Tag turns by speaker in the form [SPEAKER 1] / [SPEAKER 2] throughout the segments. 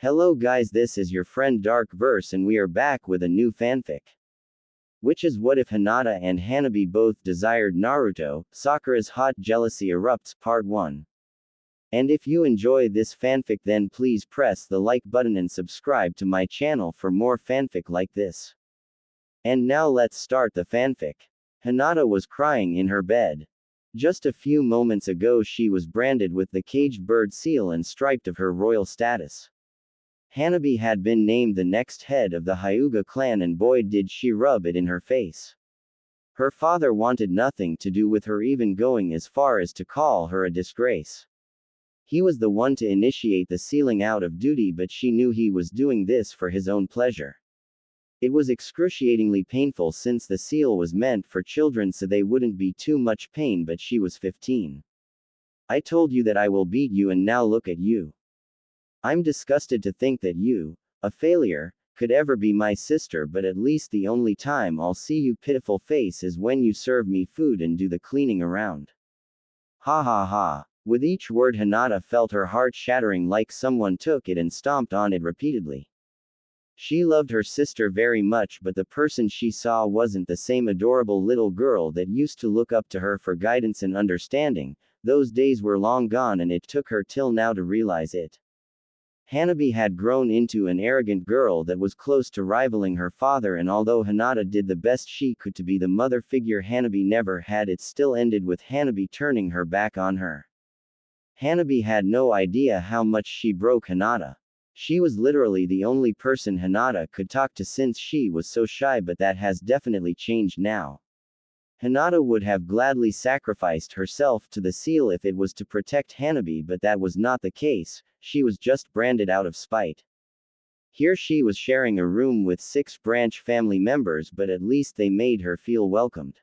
[SPEAKER 1] Hello guys, this is your friend Dark Verse and we are back with a new fanfic. Which is what if Hinata and Hanabi both desired Naruto, Sakura's hot jealousy erupts part 1. And if you enjoy this fanfic then please press the like button and subscribe to my channel for more fanfic like this. And now let's start the fanfic. Hinata was crying in her bed. Just a few moments ago she was branded with the caged bird seal and striped of her royal status. Hanabi had been named the next head of the Hyuga clan and boy did she rub it in her face. Her father wanted nothing to do with her, even going as far as to call her a disgrace. He was the one to initiate the sealing out of duty, but she knew he was doing this for his own pleasure. It was excruciatingly painful since the seal was meant for children so they wouldn't be too much pain, but she was 15. I told you that I will beat you and now look at you. I'm disgusted to think that you, a failure, could ever be my sister, but at least the only time I'll see you pitiful face is when you serve me food and do the cleaning around. Ha ha ha. With each word Hinata felt her heart shattering like someone took it and stomped on it repeatedly. She loved her sister very much, but the person she saw wasn't the same adorable little girl that used to look up to her for guidance and understanding. Those days were long gone and it took her till now to realize it. Hanabi had grown into an arrogant girl that was close to rivaling her father, and although Hinata did the best she could to be the mother figure Hanabi never had, it still ended with Hanabi turning her back on her. Hanabi had no idea how much she broke Hinata. She was literally the only person Hinata could talk to since she was so shy, but that has definitely changed now. Hinata would have gladly sacrificed herself to the seal if it was to protect Hanabi, but that was not the case. She was just branded out of spite. Here she was sharing a room with 6 branch family members, but at least they made her feel welcomed.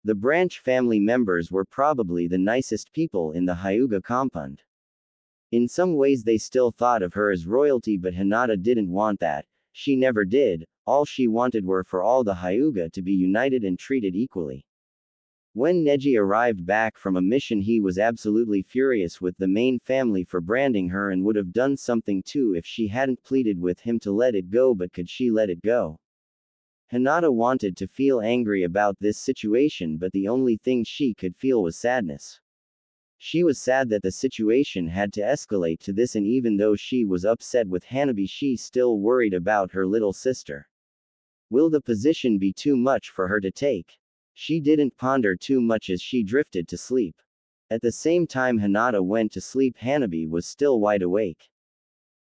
[SPEAKER 1] The branch family members were probably the nicest people in the Hyuga compound. In some ways they still thought of her as royalty, but Hinata didn't want that. She never did. All she wanted were for all the Hyuga to be united and treated equally. When Neji arrived back from a mission, he was absolutely furious with the main family for branding her and would have done something too if she hadn't pleaded with him to let it go, but could she let it go? Hinata wanted to feel angry about this situation, but the only thing she could feel was sadness. She was sad that the situation had to escalate to this, and even though she was upset with Hanabi, she still worried about her little sister. Will the position be too much for her to take? She didn't ponder too much as she drifted to sleep. At the same time Hinata went to sleep, Hanabi was still wide awake.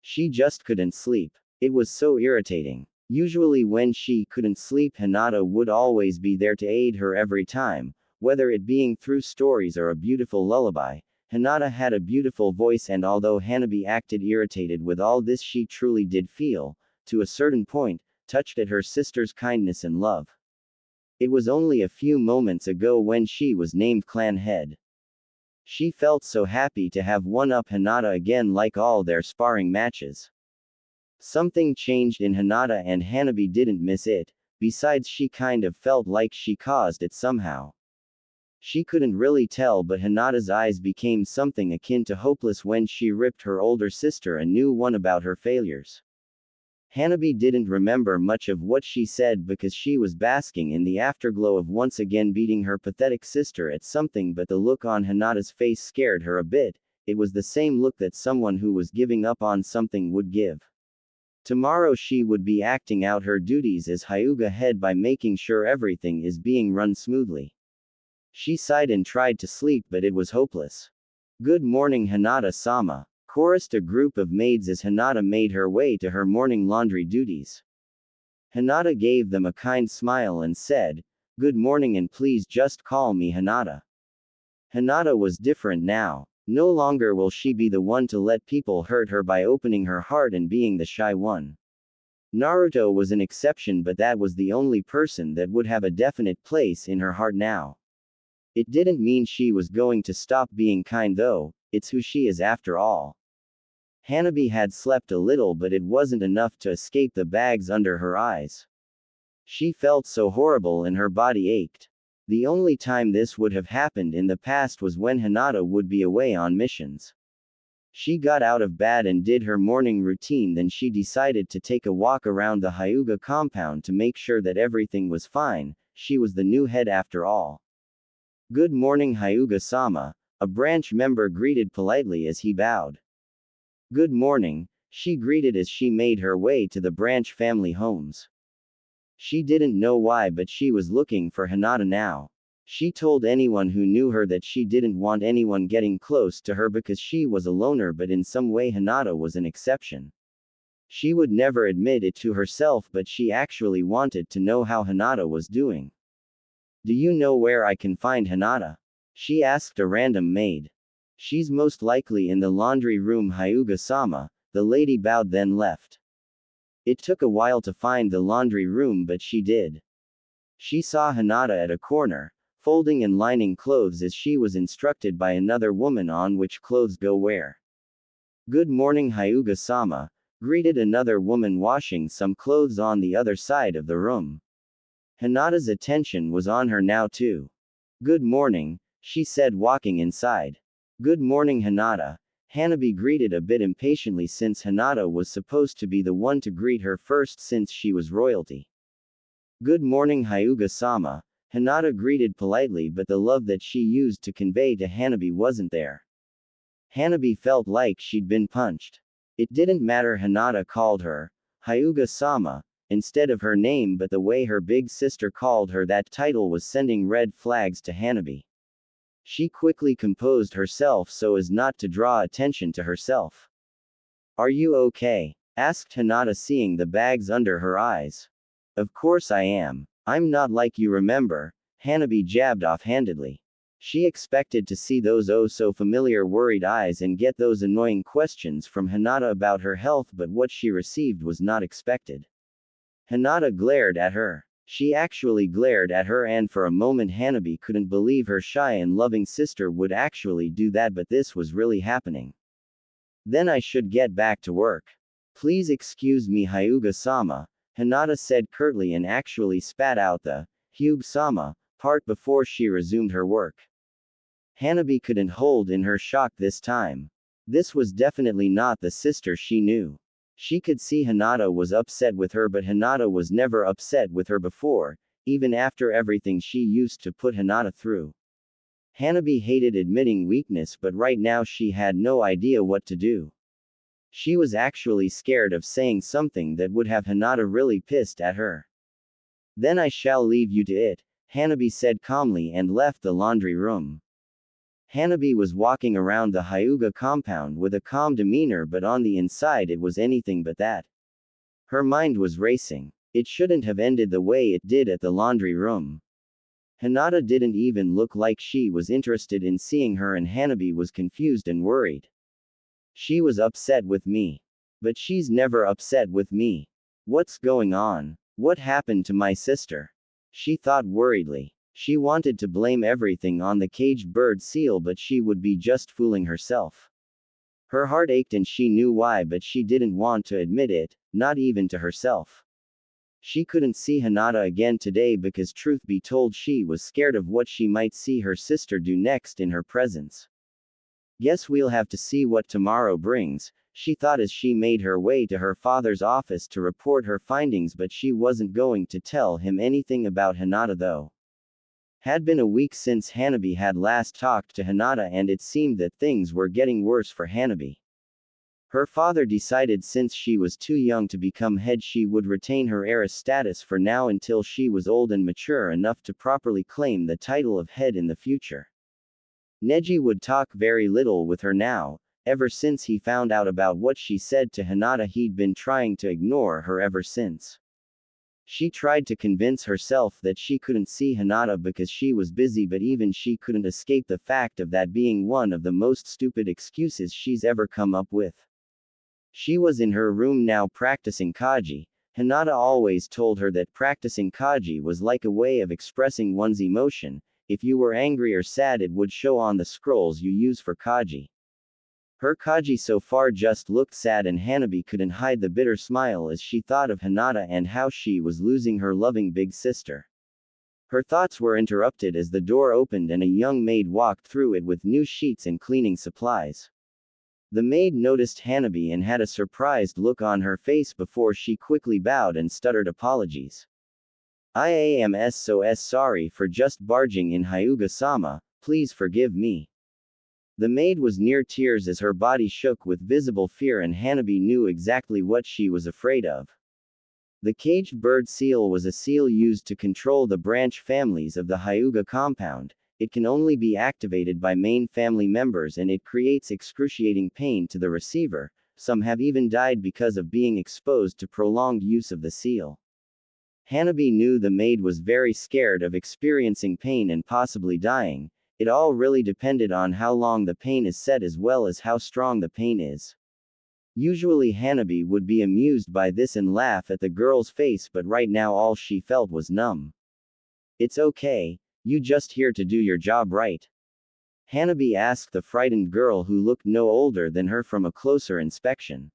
[SPEAKER 1] She just couldn't sleep. It was so irritating. Usually when she couldn't sleep, Hinata would always be there to aid her every time, whether it being through stories or a beautiful lullaby. Hinata had a beautiful voice, and although Hanabi acted irritated with all this, she truly did feel, to a certain point, touched at her sister's kindness and love. It was only a few moments ago when she was named clan head. She felt so happy to have one-up Hinata again, like all their sparring matches. Something changed in Hinata and Hanabi didn't miss it, besides she kind of felt like she caused it somehow. She couldn't really tell, but Hinata's eyes became something akin to hopeless when she ripped her older sister a new one about her failures. Hanabi didn't remember much of what she said because she was basking in the afterglow of once again beating her pathetic sister at something, but the look on Hinata's face scared her a bit. It was the same look that someone who was giving up on something would give. Tomorrow she would be acting out her duties as Hyuga head by making sure everything is being run smoothly. She sighed and tried to sleep, but it was hopeless. Good morning, Hinata-sama, chorused a group of maids as Hinata made her way to her morning laundry duties. Hinata gave them a kind smile and said, "Good morning and please just call me Hinata." Hinata was different now. No longer will she be the one to let people hurt her by opening her heart and being the shy one. Naruto was an exception, but that was the only person that would have a definite place in her heart now. It didn't mean she was going to stop being kind though, it's who she is after all. Hanabi had slept a little, but it wasn't enough to escape the bags under her eyes. She felt so horrible and her body ached. The only time this would have happened in the past was when Hinata would be away on missions. She got out of bed and did her morning routine, then she decided to take a walk around the Hyuga compound to make sure that everything was fine. She was the new head after all. Good morning, Hyuga-sama, a branch member greeted politely as he bowed. Good morning, she greeted as she made her way to the branch family homes. She didn't know why, but she was looking for Hinata now. She told anyone who knew her that she didn't want anyone getting close to her because she was a loner, but in some way Hinata was an exception. She would never admit it to herself, but she actually wanted to know how Hinata was doing. Do you know where I can find Hinata? She asked a random maid. She's most likely in the laundry room, Hyuga-sama. The lady bowed then left. It took a while to find the laundry room, but she did. She saw Hinata at a corner, folding and lining clothes as she was instructed by another woman on which clothes go where. Good morning, Hyuga-sama, greeted another woman washing some clothes on the other side of the room. Hinata's attention was on her now too. Good morning, she said, walking inside. Good morning, Hinata. Hanabi greeted a bit impatiently since Hinata was supposed to be the one to greet her first since she was royalty. Good morning, Hyuga-sama. Hinata greeted politely, but the love that she used to convey to Hanabi wasn't there. Hanabi felt like she'd been punched. It didn't matter Hinata called her Hyuga-sama instead of her name, but the way her big sister called her that title was sending red flags to Hanabi. She quickly composed herself so as not to draw attention to herself. Are you okay? Asked Hinata, seeing the bags under her eyes. Of course I am. I'm not like you remember, Hanabi jabbed offhandedly. She expected to see those oh so familiar worried eyes and get those annoying questions from Hinata about her health, but what she received was not expected. Hinata glared at her. She actually glared at her, and for a moment Hanabi couldn't believe her shy and loving sister would actually do that, but this was really happening. Then I should get back to work. Please excuse me, Hyuga-sama, Hinata said curtly and actually spat out the Hyuga-sama part before she resumed her work. Hanabi couldn't hold in her shock this time. This was definitely not the sister she knew. She could see Hinata was upset with her, but Hinata was never upset with her before, even after everything she used to put Hinata through. Hanabi hated admitting weakness, but right now she had no idea what to do. She was actually scared of saying something that would have Hinata really pissed at her. Then I shall leave you to it, Hanabi said calmly and left the laundry room. Hanabi was walking around the Hyuga compound with a calm demeanor, but on the inside it was anything but that. Her mind was racing. It shouldn't have ended the way it did at the laundry room. Hinata didn't even look like she was interested in seeing her, and Hanabi was confused and worried. She was upset with me. But she's never upset with me. What's going on? What happened to my sister? She thought worriedly. She wanted to blame everything on the caged bird seal, but she would be just fooling herself. Her heart ached and she knew why, but she didn't want to admit it, not even to herself. She couldn't see Hinata again today because, truth be told, she was scared of what she might see her sister do next in her presence. Guess we'll have to see what tomorrow brings, she thought as she made her way to her father's office to report her findings, but she wasn't going to tell him anything about Hinata though. Had been a week since Hanabi had last talked to Hinata, and it seemed that things were getting worse for Hanabi. Her father decided since she was too young to become head, she would retain her heiress status for now until she was old and mature enough to properly claim the title of head in the future. Neji would talk very little with her now. Ever since he found out about what she said to Hinata, he'd been trying to ignore her ever since. She tried to convince herself that she couldn't see Hinata because she was busy, but even she couldn't escape the fact of that being one of the most stupid excuses she's ever come up with. She was in her room now practicing Kaji. Hinata always told her that practicing Kaji was like a way of expressing one's emotion. If you were angry or sad, it would show on the scrolls you use for Kaji. Her Kaji so far just looked sad, and Hanabi couldn't hide the bitter smile as she thought of Hinata and how she was losing her loving big sister. Her thoughts were interrupted as the door opened and a young maid walked through it with new sheets and cleaning supplies. The maid noticed Hanabi and had a surprised look on her face before she quickly bowed and stuttered apologies. I am so sorry for just barging in, Hyuga-sama, please forgive me. The maid was near tears as her body shook with visible fear, and Hanabi knew exactly what she was afraid of. The caged bird seal was a seal used to control the branch families of the Hyuga compound. It can only be activated by main family members and it creates excruciating pain to the receiver. Some have even died because of being exposed to prolonged use of the seal. Hanabi knew the maid was very scared of experiencing pain and possibly dying. It all really depended on how long the pain is set as well as how strong the pain is. Usually Hanabi would be amused by this and laugh at the girl's face, but right now all she felt was numb. It's okay. You just here to do your job, right? Hanabi asked the frightened girl who looked no older than her from a closer inspection.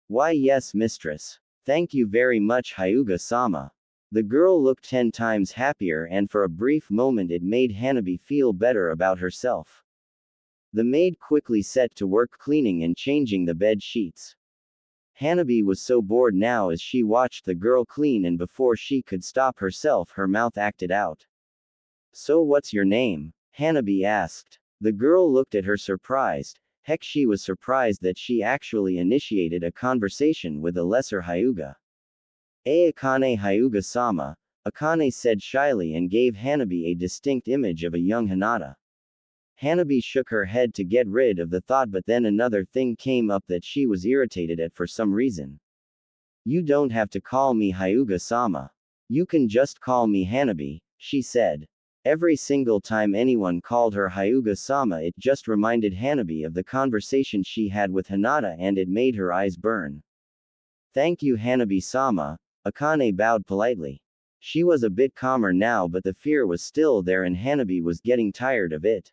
[SPEAKER 1] Why yes, mistress. Thank you very much, Hyuga-sama. The girl looked 10 times happier, and for a brief moment it made Hanabi feel better about herself. The maid quickly set to work cleaning and changing the bed sheets. Hanabi was so bored now as she watched the girl clean, and before she could stop herself her mouth acted out. So what's your name? Hanabi asked. The girl looked at her surprised. Heck, she was surprised that she actually initiated a conversation with a lesser Hyuga. Akane Hyuga-sama, Akane said shyly and gave Hanabi a distinct image of a young Hinata. Hanabi shook her head to get rid of the thought, but then another thing came up that she was irritated at for some reason. You don't have to call me Hyuga-sama. You can just call me Hanabi, she said. Every single time anyone called her Hyuga-sama, it just reminded Hanabi of the conversation she had with Hinata, and it made her eyes burn. Thank you, Hanabi-sama, Akane bowed politely. She was a bit calmer now, but the fear was still there and Hanabi was getting tired of it.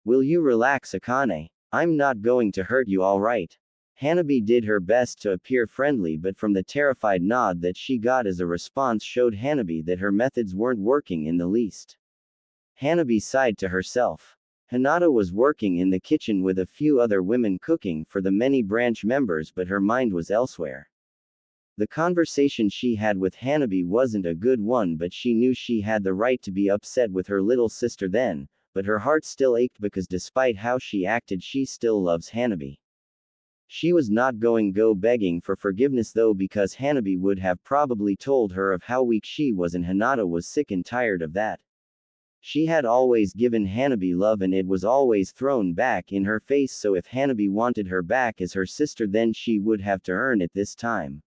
[SPEAKER 1] Will you relax, Akane? I'm not going to hurt you, all right? Hanabi did her best to appear friendly, but from the terrified nod that she got as a response showed Hanabi that her methods weren't working in the least. Hanabi sighed to herself. Hinata was working in the kitchen with a few other women cooking for the many branch members, but her mind was elsewhere. The conversation she had with Hanabi wasn't a good one, but she knew she had the right to be upset with her little sister then, but her heart still ached because despite how she acted, she still loves Hanabi. She was not going go begging for forgiveness though, because Hanabi would have probably told her of how weak she was, and Hinata was sick and tired of that. She had always given Hanabi love and it was always thrown back in her face, so if Hanabi wanted her back as her sister, then she would have to earn it this time.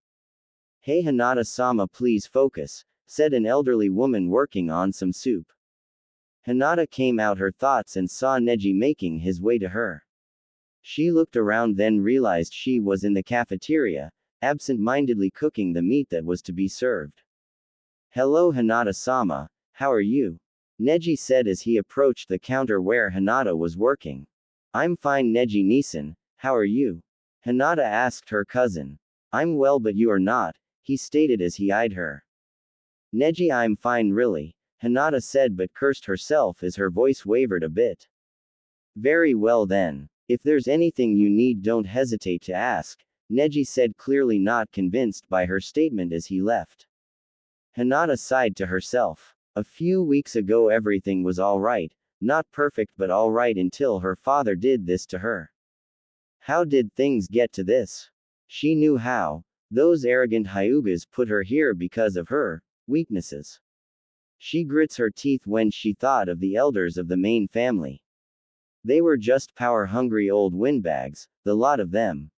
[SPEAKER 1] Hey Hinata-sama, please focus, said an elderly woman working on some soup. Hinata came out her thoughts and saw Neji making his way to her. She looked around, then realized she was in the cafeteria, absent-mindedly cooking the meat that was to be served. Hello Hinata-sama, how are you? Neji said as he approached the counter where Hinata was working. I'm fine, Neji-nisan, how are you? Hinata asked her cousin. I'm well, but you are not, he stated as he eyed her. Neji, I'm fine really, Hinata said, but cursed herself as her voice wavered a bit. Very well then. If there's anything you need, don't hesitate to ask, Neji said, clearly not convinced by her statement as he left. Hinata sighed to herself. A few weeks ago everything was alright, not perfect but alright until her father did this to her. How did things get to this? She knew how. Those arrogant Hyugas put her here because of her weaknesses. She grits her teeth when she thought of the elders of the main family. They were just power-hungry old windbags, the lot of them.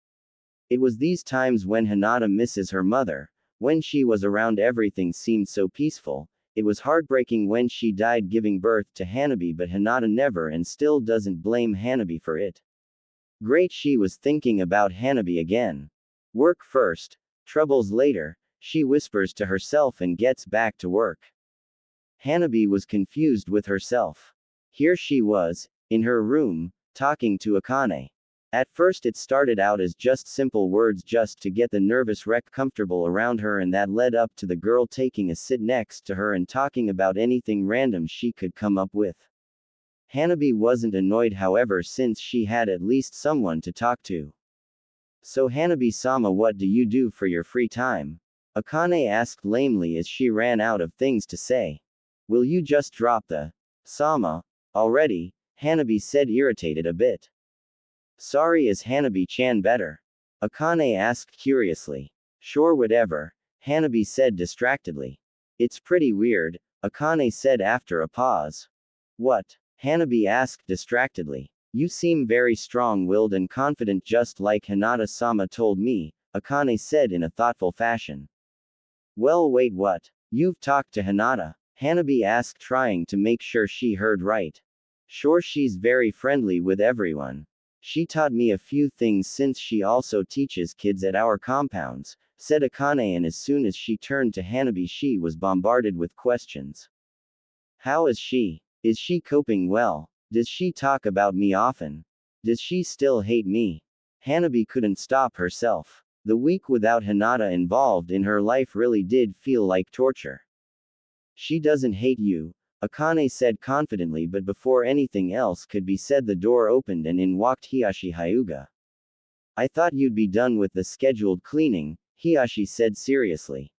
[SPEAKER 1] It was these times when Hinata misses her mother. When she was around everything seemed so peaceful. It was heartbreaking when she died giving birth to Hanabi, but Hinata never and still doesn't blame Hanabi for it. Great, she was thinking about Hanabi again. Work first, troubles later, she whispers to herself and gets back to work. Hanabi was confused with herself. Here she was, in her room, talking to Akane. At first it started out as just simple words just to get the nervous wreck comfortable around her, and that led up to the girl taking a sit next to her and talking about anything random she could come up with. Hanabi wasn't annoyed however since she had at least someone to talk to. So Hanabi-sama, what do you do for your free time? Akane asked lamely as she ran out of things to say. Will you just drop the sama already? Hanabi said, irritated a bit. Sorry, is Hanabi-chan better? Akane asked curiously. Sure, whatever, Hanabi said distractedly. It's pretty weird, Akane said after a pause. What? Hanabi asked distractedly. You seem very strong-willed and confident, just like Hinata-sama told me, Akane said in a thoughtful fashion. Well, wait, what? You've talked to Hinata? Hanabi asked, trying to make sure she heard right. Sure, she's very friendly with everyone. She taught me a few things since she also teaches kids at our compounds, said Akane, and as soon as she turned to Hanabi she was bombarded with questions. How is she? Is she coping well? Does she talk about me often? Does she still hate me? Hanabi couldn't stop herself. The week without Hinata involved in her life really did feel like torture. She doesn't hate you, Akane said confidently, but before anything else could be said the door opened and in walked Hiyashi Hyuga. I thought you'd be done with the scheduled cleaning, Hiyashi said seriously.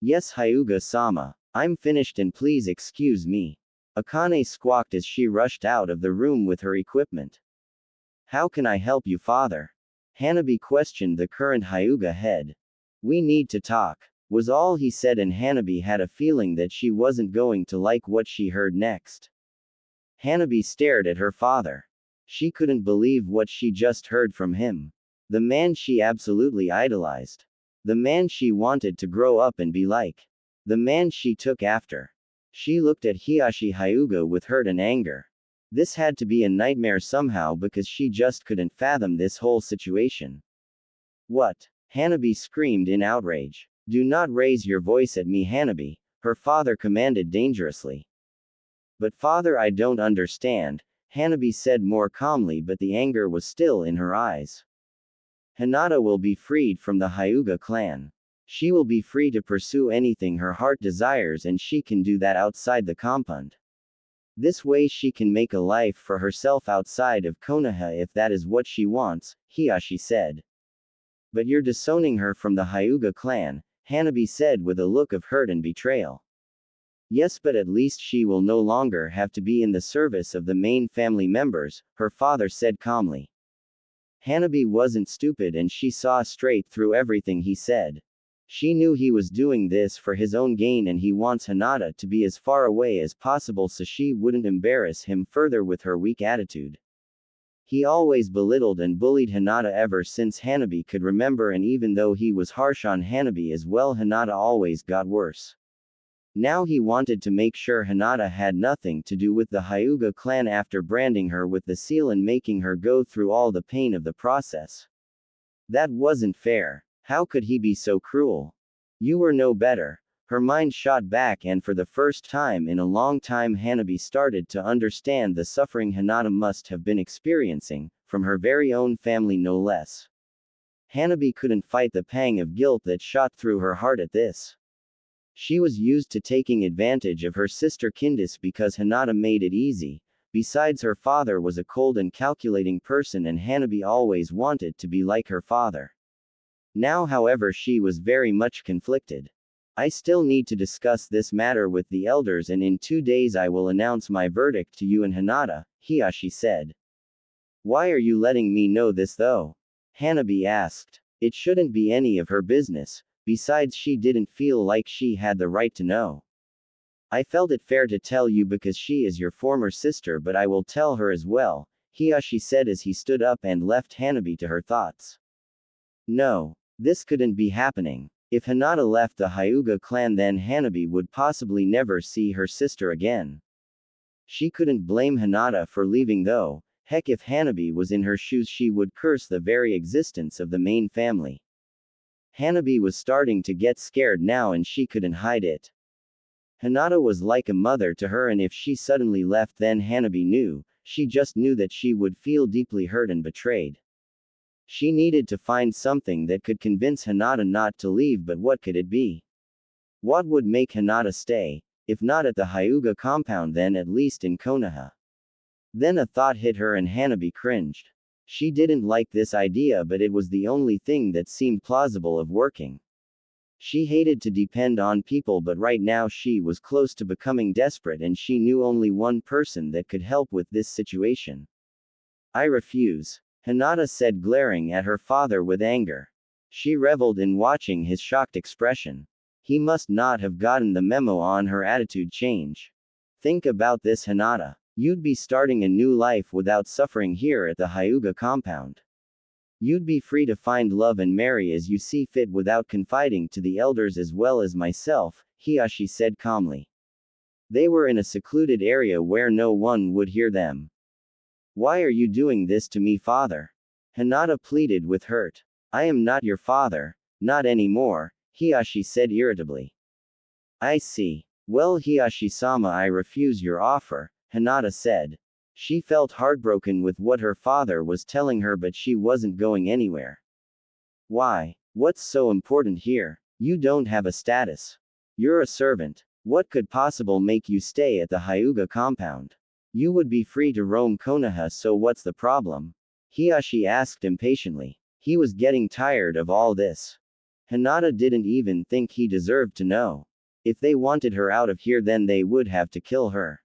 [SPEAKER 1] Yes, Hyuga-sama. I'm finished and please excuse me. Akane squawked as she rushed out of the room with her equipment. How can I help you, father? Hanabi questioned the current Hyuga head. We need to talk, was all he said, and Hanabi had a feeling that she wasn't going to like what she heard next. Hanabi stared at her father. She couldn't believe what she just heard from him. The man she absolutely idolized. The man she wanted to grow up and be like. The man she took after. She looked at Hiyashi Hyuga with hurt and anger. This had to be a nightmare somehow because she just couldn't fathom this whole situation. What? Hanabi screamed in outrage. Do not raise your voice at me, Hanabi, her father commanded dangerously. But father, I don't understand, Hanabi said more calmly, but the anger was still in her eyes. Hinata will be freed from the Hyuga clan. She will be free to pursue anything her heart desires, and she can do that outside the compound. This way she can make a life for herself outside of Konoha if that is what she wants, Hiyashi said. But you're disowning her from the Hyuga clan, Hanabi said with a look of hurt and betrayal. Yes, but at least she will no longer have to be in the service of the main family members, her father said calmly. Hanabi wasn't stupid and she saw straight through everything he said. She knew he was doing this for his own gain and he wants Hinata to be as far away as possible so she wouldn't embarrass him further with her weak attitude. He always belittled and bullied Hinata ever since Hanabi could remember, and even though he was harsh on Hanabi as well, Hinata always got worse. Now he wanted to make sure Hinata had nothing to do with the Hyuga clan after branding her with the seal and making her go through all the pain of the process. That wasn't fair. How could he be so cruel? You were no better. Her mind shot back, and for the first time in a long time Hanabi started to understand the suffering Hinata must have been experiencing, from her very own family no less. Hanabi couldn't fight the pang of guilt that shot through her heart at this. She was used to taking advantage of her sister Candice because Hinata made it easy. Besides, her father was a cold and calculating person and Hanabi always wanted to be like her father. Now, however, she was very much conflicted. I still need to discuss this matter with the elders, and in 2 days I will announce my verdict to you and Hinata, Hiyashi said. Why are you letting me know this though? Hanabi asked. It shouldn't be any of her business. Besides, she didn't feel like she had the right to know. I felt it fair to tell you because she is your former sister, but I will tell her as well, Hiyashi said as he stood up and left Hanabi to her thoughts. No. This couldn't be happening. If Hinata left the Hyuga clan, then Hanabi would possibly never see her sister again. She couldn't blame Hinata for leaving though. Heck, if Hanabi was in her shoes she would curse the very existence of the main family. Hanabi was starting to get scared now and she couldn't hide it. Hinata was like a mother to her, and if she suddenly left, then Hanabi knew, she just knew that she would feel deeply hurt and betrayed. She needed to find something that could convince Hinata not to leave, but what could it be? What would make Hinata stay, if not at the Hyuga compound then at least in Konoha? Then a thought hit her and Hanabi cringed. She didn't like this idea, but it was the only thing that seemed plausible of working. She hated to depend on people, but right now she was close to becoming desperate and she knew only one person that could help with this situation. I refuse, Hinata said, glaring at her father with anger. She reveled in watching his shocked expression. He must not have gotten the memo on her attitude change. Think about this, Hinata. You'd be starting a new life without suffering here at the Hyuga compound. You'd be free to find love and marry as you see fit without confiding to the elders as well as myself, Hiyashi said calmly. They were in a secluded area where no one would hear them. Why are you doing this to me, father? Hinata pleaded with hurt. I am not your father, not anymore, Hiyashi said irritably. I see. Well, Hiyashi-sama, I refuse your offer, Hinata said. She felt heartbroken with what her father was telling her, but she wasn't going anywhere. Why? What's so important here? You don't have a status. You're a servant. What could possibly make you stay at the Hyuga compound? You would be free to roam Konoha, so what's the problem? Hiyashi asked impatiently. He was getting tired of all this. Hinata didn't even think he deserved to know. If they wanted her out of here, then they would have to kill her.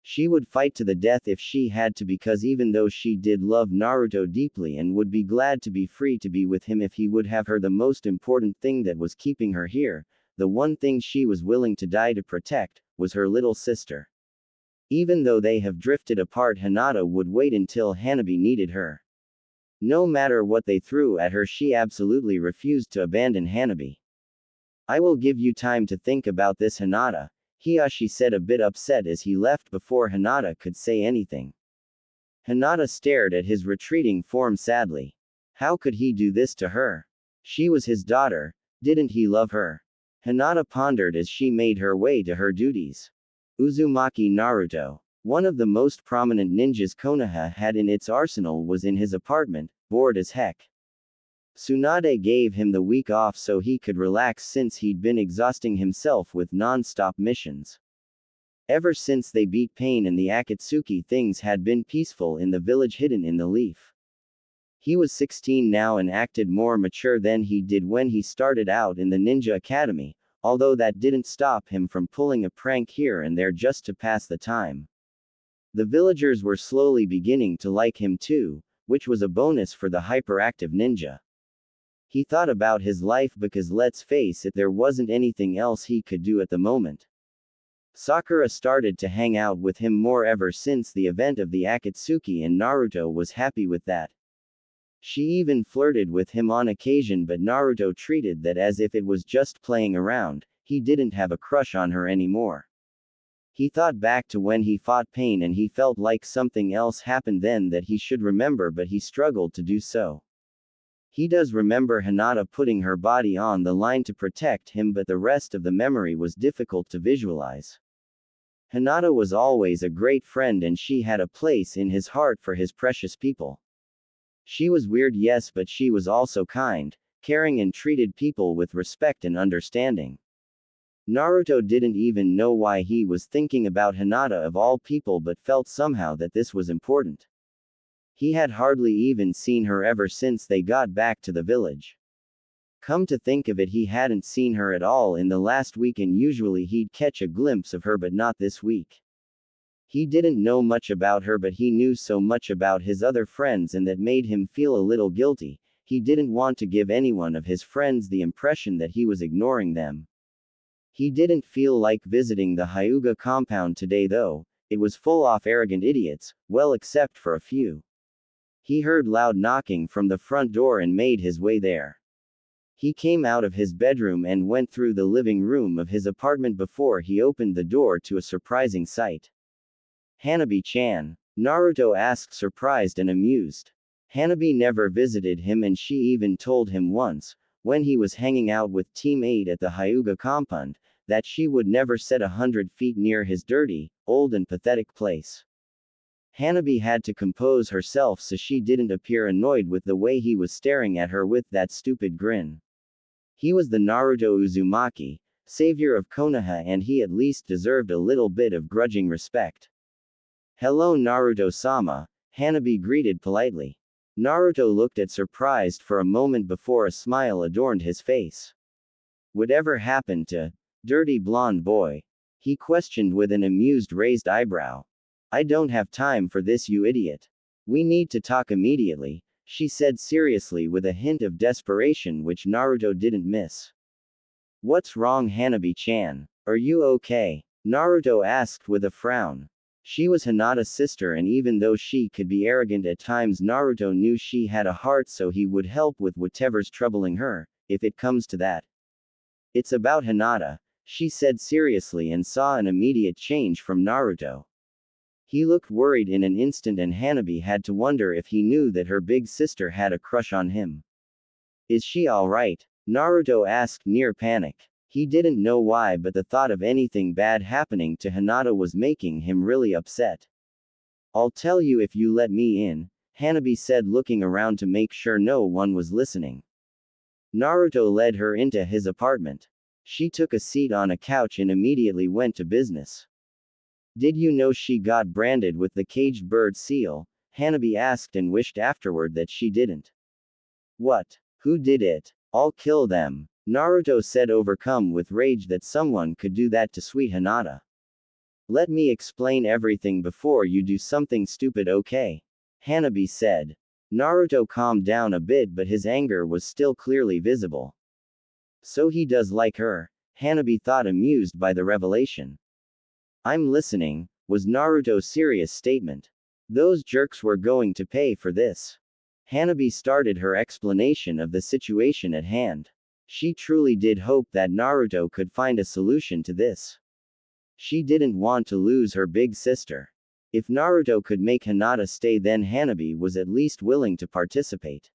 [SPEAKER 1] She would fight to the death if she had to, because even though she did love Naruto deeply and would be glad to be free to be with him if he would have her, the most important thing that was keeping her here, the one thing she was willing to die to protect, was her little sister. Even though they have drifted apart, Hinata would wait until Hanabi needed her. No matter what they threw at her, she absolutely refused to abandon Hanabi. I will give you time to think about this, Hinata, Hiyashi said, a bit upset as he left before Hinata could say anything. Hinata stared at his retreating form sadly. How could he do this to her? She was his daughter, didn't he love her? Hinata pondered as she made her way to her duties. Uzumaki Naruto, one of the most prominent ninjas Konoha had in its arsenal, was in his apartment, bored as heck. Tsunade gave him the week off so he could relax since he'd been exhausting himself with non-stop missions. Ever since they beat Pain and the Akatsuki, things had been peaceful in the village hidden in the leaf. He was 16 now and acted more mature than he did when he started out in the ninja academy, although that didn't stop him from pulling a prank here and there just to pass the time. The villagers were slowly beginning to like him too, which was a bonus for the hyperactive ninja. He thought about his life because let's face it, there wasn't anything else he could do at the moment. Sakura started to hang out with him more ever since the event of the Akatsuki, and Naruto was happy with that. She even flirted with him on occasion, but Naruto treated that as if it was just playing around. He didn't have a crush on her anymore. He thought back to when he fought Pain and he felt like something else happened then that he should remember, but he struggled to do so. He does remember Hinata putting her body on the line to protect him, but the rest of the memory was difficult to visualize. Hinata was always a great friend and she had a place in his heart for his precious people. She was weird, yes, but she was also kind, caring, and treated people with respect and understanding. Naruto didn't even know why he was thinking about Hinata of all people, but felt somehow that this was important. He had hardly even seen her ever since they got back to the village. Come to think of it, he hadn't seen her at all in the last week, and usually he'd catch a glimpse of her, but not this week. He didn't know much about her, but he knew so much about his other friends, and that made him feel a little guilty. He didn't want to give anyone of his friends the impression that he was ignoring them. He didn't feel like visiting the Hyuga compound today though. It was full of arrogant idiots, well, except for a few. He heard loud knocking from the front door and made his way there. He came out of his bedroom and went through the living room of his apartment before he opened the door to a surprising sight. Hanabi-chan? Naruto asked, surprised and amused. Hanabi never visited him, and she even told him once, when he was hanging out with Team 8 at the Hyuga compound, that she would never set 100 feet near his dirty, old and pathetic place. Hanabi had to compose herself so she didn't appear annoyed with the way he was staring at her with that stupid grin. He was the Naruto Uzumaki, savior of Konoha, and he at least deserved a little bit of grudging respect. Hello Naruto-sama, Hanabi greeted politely. Naruto looked at surprised for a moment before a smile adorned his face. Whatever happened to dirty blonde boy? He questioned with an amused raised eyebrow. I don't have time for this, you idiot. We need to talk immediately, she said seriously with a hint of desperation which Naruto didn't miss. What's wrong, Hanabi-chan? Are you okay? Naruto asked with a frown. She was Hinata's sister, and even though she could be arrogant at times, Naruto knew she had a heart, so he would help with whatever's troubling her, if it comes to that. It's about Hinata, she said seriously and saw an immediate change from Naruto. He looked worried in an instant, and Hanabi had to wonder if he knew that her big sister had a crush on him. Is she alright? Naruto asked near panic. He didn't know why, but the thought of anything bad happening to Hinata was making him really upset. I'll tell you if you let me in, Hanabi said, looking around to make sure no one was listening. Naruto led her into his apartment. She took a seat on a couch and immediately went to business. Did you know she got branded with the caged bird seal? Hanabi asked and wished afterward that she didn't. What? Who did it? I'll kill them, Naruto said, overcome with rage that someone could do that to sweet Hinata. Let me explain everything before you do something stupid, okay? Hanabi said. Naruto calmed down a bit, but his anger was still clearly visible. So he does like her, Hanabi thought, amused by the revelation. I'm listening, was Naruto's serious statement. Those jerks were going to pay for this. Hanabi started her explanation of the situation at hand. She truly did hope that Naruto could find a solution to this. She didn't want to lose her big sister. If Naruto could make Hinata stay, then Hanabi was at least willing to participate.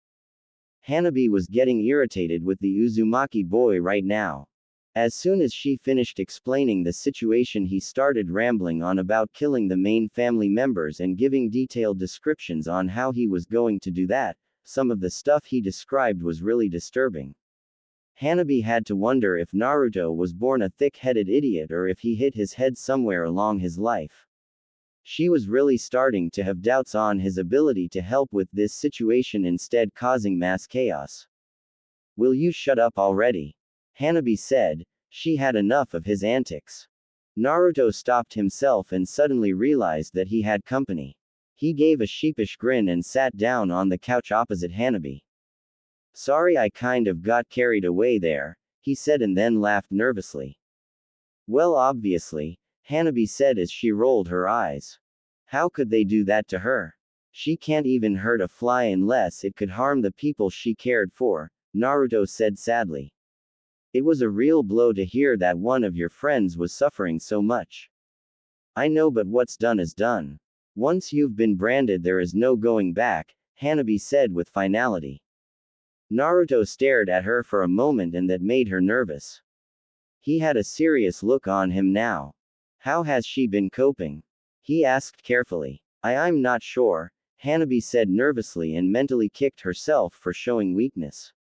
[SPEAKER 1] Hanabi was getting irritated with the Uzumaki boy right now. As soon as she finished explaining the situation, he started rambling on about killing the main family members and giving detailed descriptions on how he was going to do that. Some of the stuff he described was really disturbing. Hanabi had to wonder if Naruto was born a thick-headed idiot or if he hit his head somewhere along his life. She was really starting to have doubts on his ability to help with this situation, instead causing mass chaos. Will you shut up already? Hanabi said. She had enough of his antics. Naruto stopped himself and suddenly realized that he had company. He gave a sheepish grin and sat down on the couch opposite Hanabi. Sorry, I kind of got carried away there, he said, and then laughed nervously. Well, obviously, Hanabi said as she rolled her eyes. How could they do that to her? She can't even hurt a fly unless it could harm the people she cared for, Naruto said sadly. It was a real blow to hear that one of your friends was suffering so much. I know, but what's done is done. Once you've been branded, there is no going back, Hanabi said with finality. Naruto stared at her for a moment, and that made her nervous. He had a serious look on him now. How has she been coping? He asked carefully. I'm not sure, Hanabi said nervously and mentally kicked herself for showing weakness.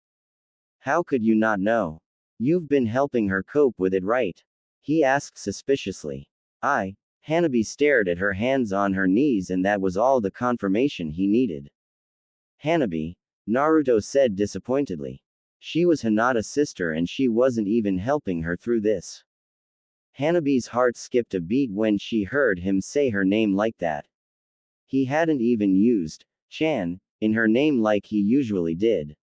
[SPEAKER 1] How could you not know? You've been helping her cope with it, right? He asked suspiciously. Hanabi stared at her hands on her knees, and that was all the confirmation he needed. Hanabi, Naruto said disappointedly. She was Hinata's sister and she wasn't even helping her through this. Hanabi's heart skipped a beat when she heard him say her name like that. He hadn't even used Chan in her name like he usually did.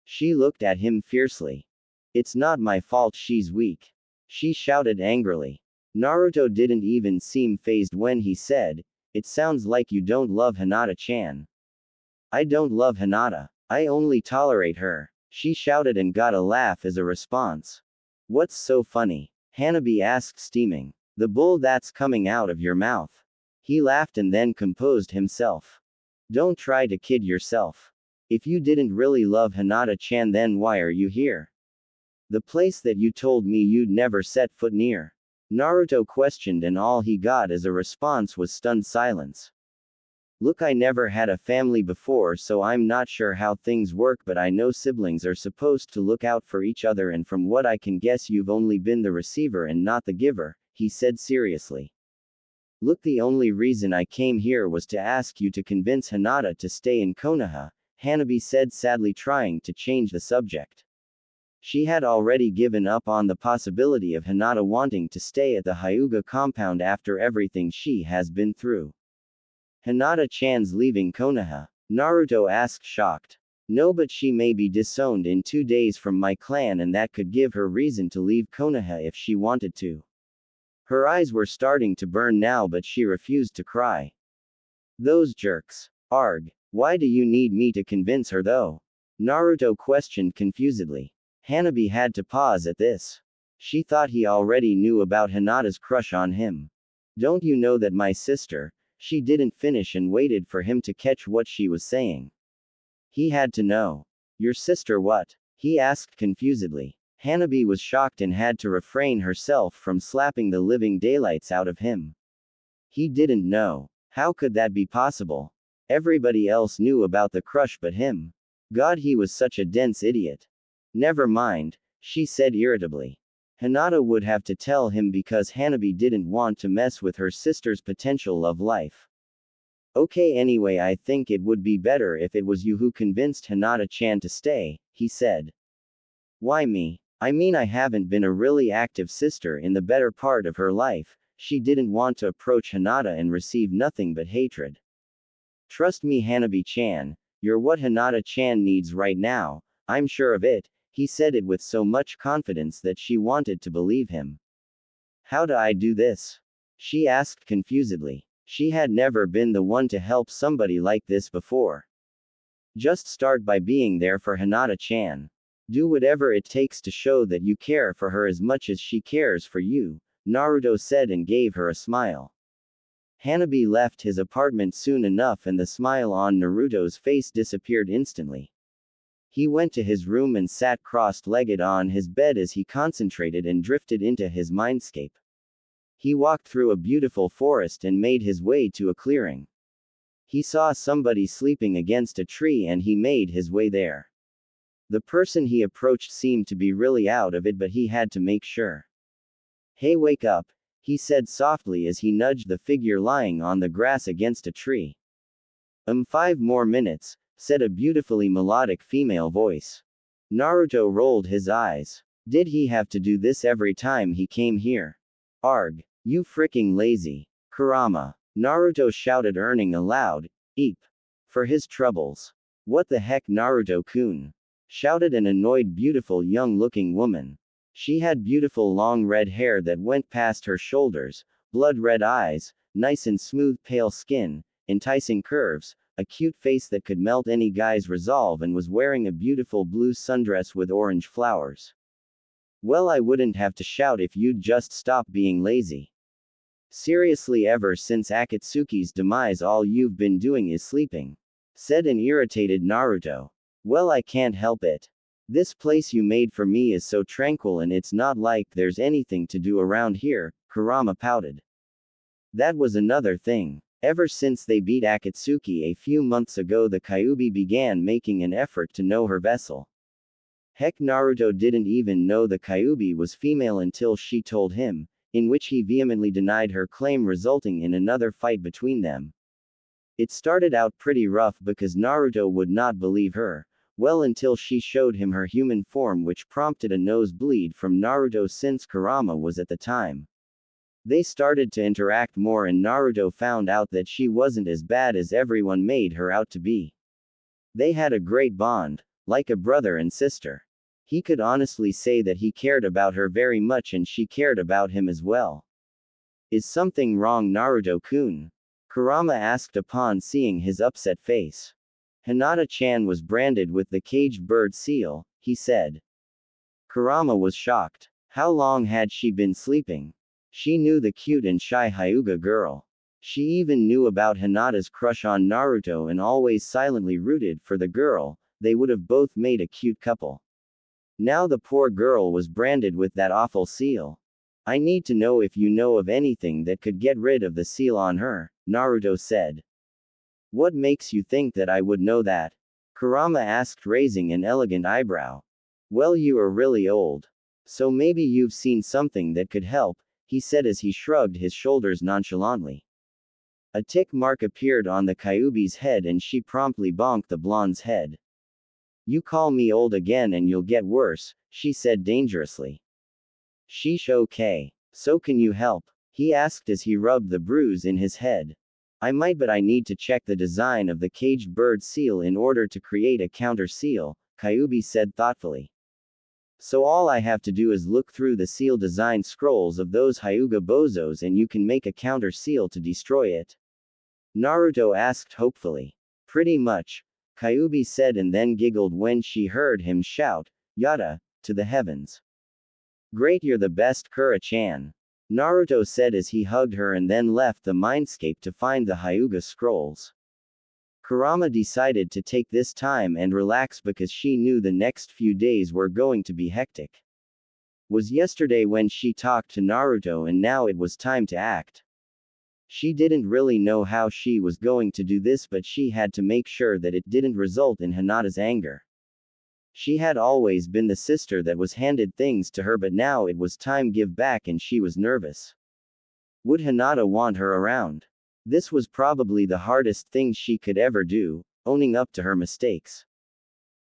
[SPEAKER 1] She looked at him fiercely. It's not my fault she's weak, she shouted angrily. Naruto didn't even seem fazed when he said, it sounds like you don't love Hinata-chan. I don't love Hinata. I only tolerate her, she shouted and got a laugh as a response. What's so funny? Hanabi asked, steaming. The bull that's coming out of your mouth. He laughed and then composed himself. Don't try to kid yourself. If you didn't really love Hinata-chan, then why are you here? The place that you told me you'd never set foot near? Naruto questioned, and all he got as a response was stunned silence. Look, I never had a family before, so I'm not sure how things work, but I know siblings are supposed to look out for each other, and from what I can guess, you've only been the receiver and not the giver, he said seriously. Look, the only reason I came here was to ask you to convince Hinata to stay in Konoha, Hanabi said, sadly trying to change the subject. She had already given up on the possibility of Hinata wanting to stay at the Hyuga compound after everything she has been through. Hinata-chan's leaving Konoha? Naruto asked, shocked. No, but she may be disowned in 2 days from my clan, and that could give her reason to leave Konoha if she wanted to. Her eyes were starting to burn now, but she refused to cry. Those jerks. Arg. Why do you need me to convince her though? Naruto questioned confusedly. Hanabi had to pause at this. She thought he already knew about Hinata's crush on him. Don't you know that my sister? She didn't finish and waited for him to catch what she was saying. He had to know. Your sister what? He asked confusedly. Hanabi was shocked and had to refrain herself from slapping the living daylights out of him. He didn't know. How could that be possible? Everybody else knew about the crush but him. God, he was such a dense idiot. Never mind, she said irritably. Hinata would have to tell him because Hanabi didn't want to mess with her sister's potential love life. Okay, anyway, I think it would be better if it was you who convinced Hinata-chan to stay, he said. Why me? I mean, I haven't been a really active sister in the better part of her life. She didn't want to approach Hinata and receive nothing but hatred. Trust me, Hanabi-chan, you're what Hinata-chan needs right now, I'm sure of it. He said it with so much confidence that she wanted to believe him. How do I do this? She asked confusedly. She had never been the one to help somebody like this before. Just start by being there for Hinata-chan. Do whatever it takes to show that you care for her as much as she cares for you, Naruto said and gave her a smile. Hanabi left his apartment soon enough and the smile on Naruto's face disappeared instantly. He went to his room and sat crossed-legged on his bed as he concentrated and drifted into his mindscape. He walked through a beautiful forest and made his way to a clearing. He saw somebody sleeping against a tree and he made his way there. The person he approached seemed to be really out of it, but he had to make sure. Hey, wake up, he said softly as he nudged the figure lying on the grass against a tree. 5 more minutes, said a beautifully melodic female voice. Naruto rolled his eyes. Did he have to do this every time he came here? Arg. You fricking lazy. Kurama. Naruto shouted, earning a loud eep for his troubles. What the heck, Naruto-kun? Shouted an annoyed, beautiful young-looking woman. She had beautiful long red hair that went past her shoulders, blood-red eyes, nice and smooth pale skin, enticing curves, a cute face that could melt any guy's resolve, and was wearing a beautiful blue sundress with orange flowers. Well, I wouldn't have to shout if you'd just stop being lazy. Seriously, ever since Akatsuki's demise all you've been doing is sleeping, said an irritated Naruto. Well, I can't help it. This place you made for me is so tranquil and it's not like there's anything to do around here, Kurama pouted. That was another thing. Ever since they beat Akatsuki a few months ago, the Kyuubi began making an effort to know her vessel. Heck, Naruto didn't even know the Kyuubi was female until she told him, in which he vehemently denied her claim, resulting in another fight between them. It started out pretty rough because Naruto would not believe her. Well, until she showed him her human form, which prompted a nosebleed from Naruto since Kurama was at the time. They started to interact more and Naruto found out that she wasn't as bad as everyone made her out to be. They had a great bond, like a brother and sister. He could honestly say that he cared about her very much and she cared about him as well. Is something wrong, Naruto-kun? Kurama asked upon seeing his upset face. Hinata-chan was branded with the caged bird seal, he said. Kurama was shocked. How long had she been sleeping? She knew the cute and shy Hyuga girl. She even knew about Hinata's crush on Naruto and always silently rooted for the girl. They would have both made a cute couple. Now the poor girl was branded with that awful seal. I need to know if you know of anything that could get rid of the seal on her, Naruto said. What makes you think that I would know that? Kurama asked, raising an elegant eyebrow. Well, you are really old. So maybe you've seen something that could help, he said as he shrugged his shoulders nonchalantly. A tick mark appeared on the Kyuubi's head and she promptly bonked the blonde's head. You call me old again and you'll get worse, she said dangerously. Sheesh, okay. So can you help? He asked as he rubbed the bruise in his head. I might, but I need to check the design of the caged bird seal in order to create a counter seal, Kyuubi said thoughtfully. So all I have to do is look through the seal design scrolls of those Hyuga bozos and you can make a counter seal to destroy it? Naruto asked hopefully. Pretty much, Kyuubi said and then giggled when she heard him shout, Yada, to the heavens. Great, you're the best, Kura-chan. Naruto said as he hugged her and then left the mindscape to find the Hyuga scrolls. Kurama decided to take this time and relax because she knew the next few days were going to be hectic. Was yesterday when she talked to Naruto and now it was time to act. She didn't really know how she was going to do this, but she had to make sure that it didn't result in Hinata's anger. She had always been the sister that was handed things to her, but now it was time give back and she was nervous. Would Hinata want her around? This was probably the hardest thing she could ever do, owning up to her mistakes.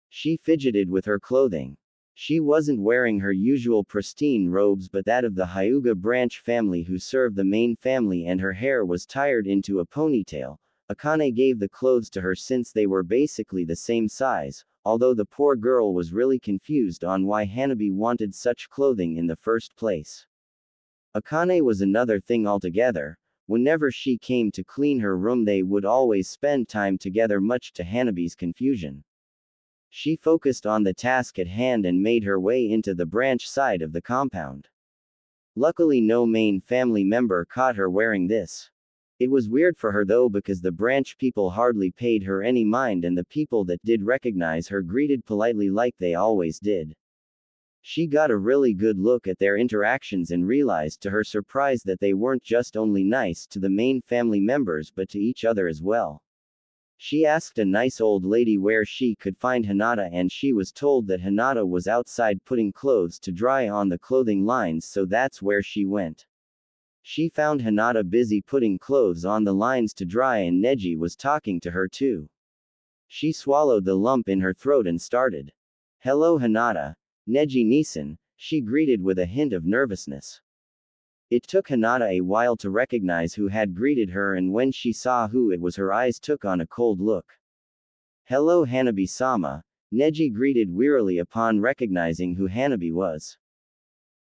[SPEAKER 1] She fidgeted with her clothing. She wasn't wearing her usual pristine robes but that of the Hyuga branch family who served the main family, and her hair was tied into a ponytail. Akane gave the clothes to her since they were basically the same size, although the poor girl was really confused on why Hanabi wanted such clothing in the first place. Akane was another thing altogether. Whenever she came to clean her room they would always spend time together, much to Hanabi's confusion. She focused on the task at hand and made her way into the branch side of the compound. Luckily no main family member caught her wearing this. It was weird for her though because the branch people hardly paid her any mind and the people that did recognize her greeted politely like they always did. She got a really good look at their interactions and realized to her surprise that they weren't just only nice to the main family members but to each other as well. She asked a nice old lady where she could find Hinata and she was told that Hinata was outside putting clothes to dry on the clothing lines, so that's where she went. She found Hinata busy putting clothes on the lines to dry and Neji was talking to her too. She swallowed the lump in her throat and started. Hello Hinata. Neji-Nisan, she greeted with a hint of nervousness. It took Hinata a while to recognize who had greeted her, and when she saw who it was her eyes took on a cold look. Hello Hanabi-sama, Neji greeted wearily upon recognizing who Hanabi was.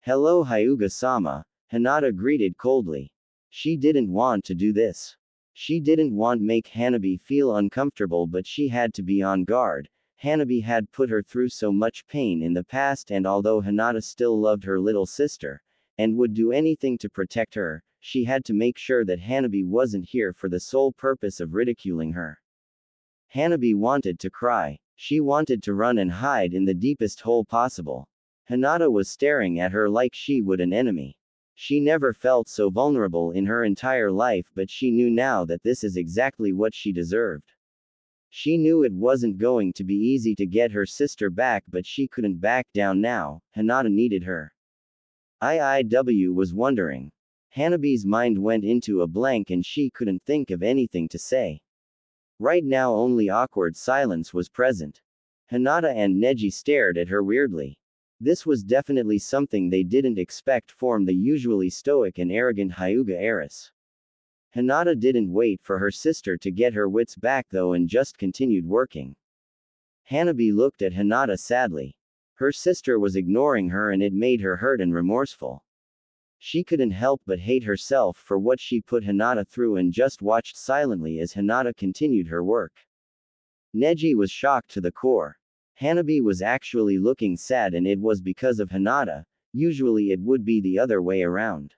[SPEAKER 1] Hello Hyuga-sama, Hinata greeted coldly. She didn't want to do this. She didn't want to make Hanabi feel uncomfortable, but she had to be on guard. Hanabi had put her through so much pain in the past, and although Hinata still loved her little sister, and would do anything to protect her, she had to make sure that Hanabi wasn't here for the sole purpose of ridiculing her. Hanabi wanted to cry. She wanted to run and hide in the deepest hole possible. Hinata was staring at her like she would an enemy. She never felt so vulnerable in her entire life, but she knew now that this is exactly what she deserved. She knew it wasn't going to be easy to get her sister back, but she couldn't back down now. Hinata needed her. IIW was wondering. Hanabi's mind went into a blank and she couldn't think of anything to say. Right now only awkward silence was present. Hinata and Neji stared at her weirdly. This was definitely something they didn't expect from the usually stoic and arrogant Hyuga heiress. Hinata didn't wait for her sister to get her wits back though and just continued working. Hanabi looked at Hinata sadly. Her sister was ignoring her and it made her hurt and remorseful. She couldn't help but hate herself for what she put Hinata through and just watched silently as Hinata continued her work. Neji was shocked to the core. Hanabi was actually looking sad, and it was because of Hinata. Usually it would be the other way around.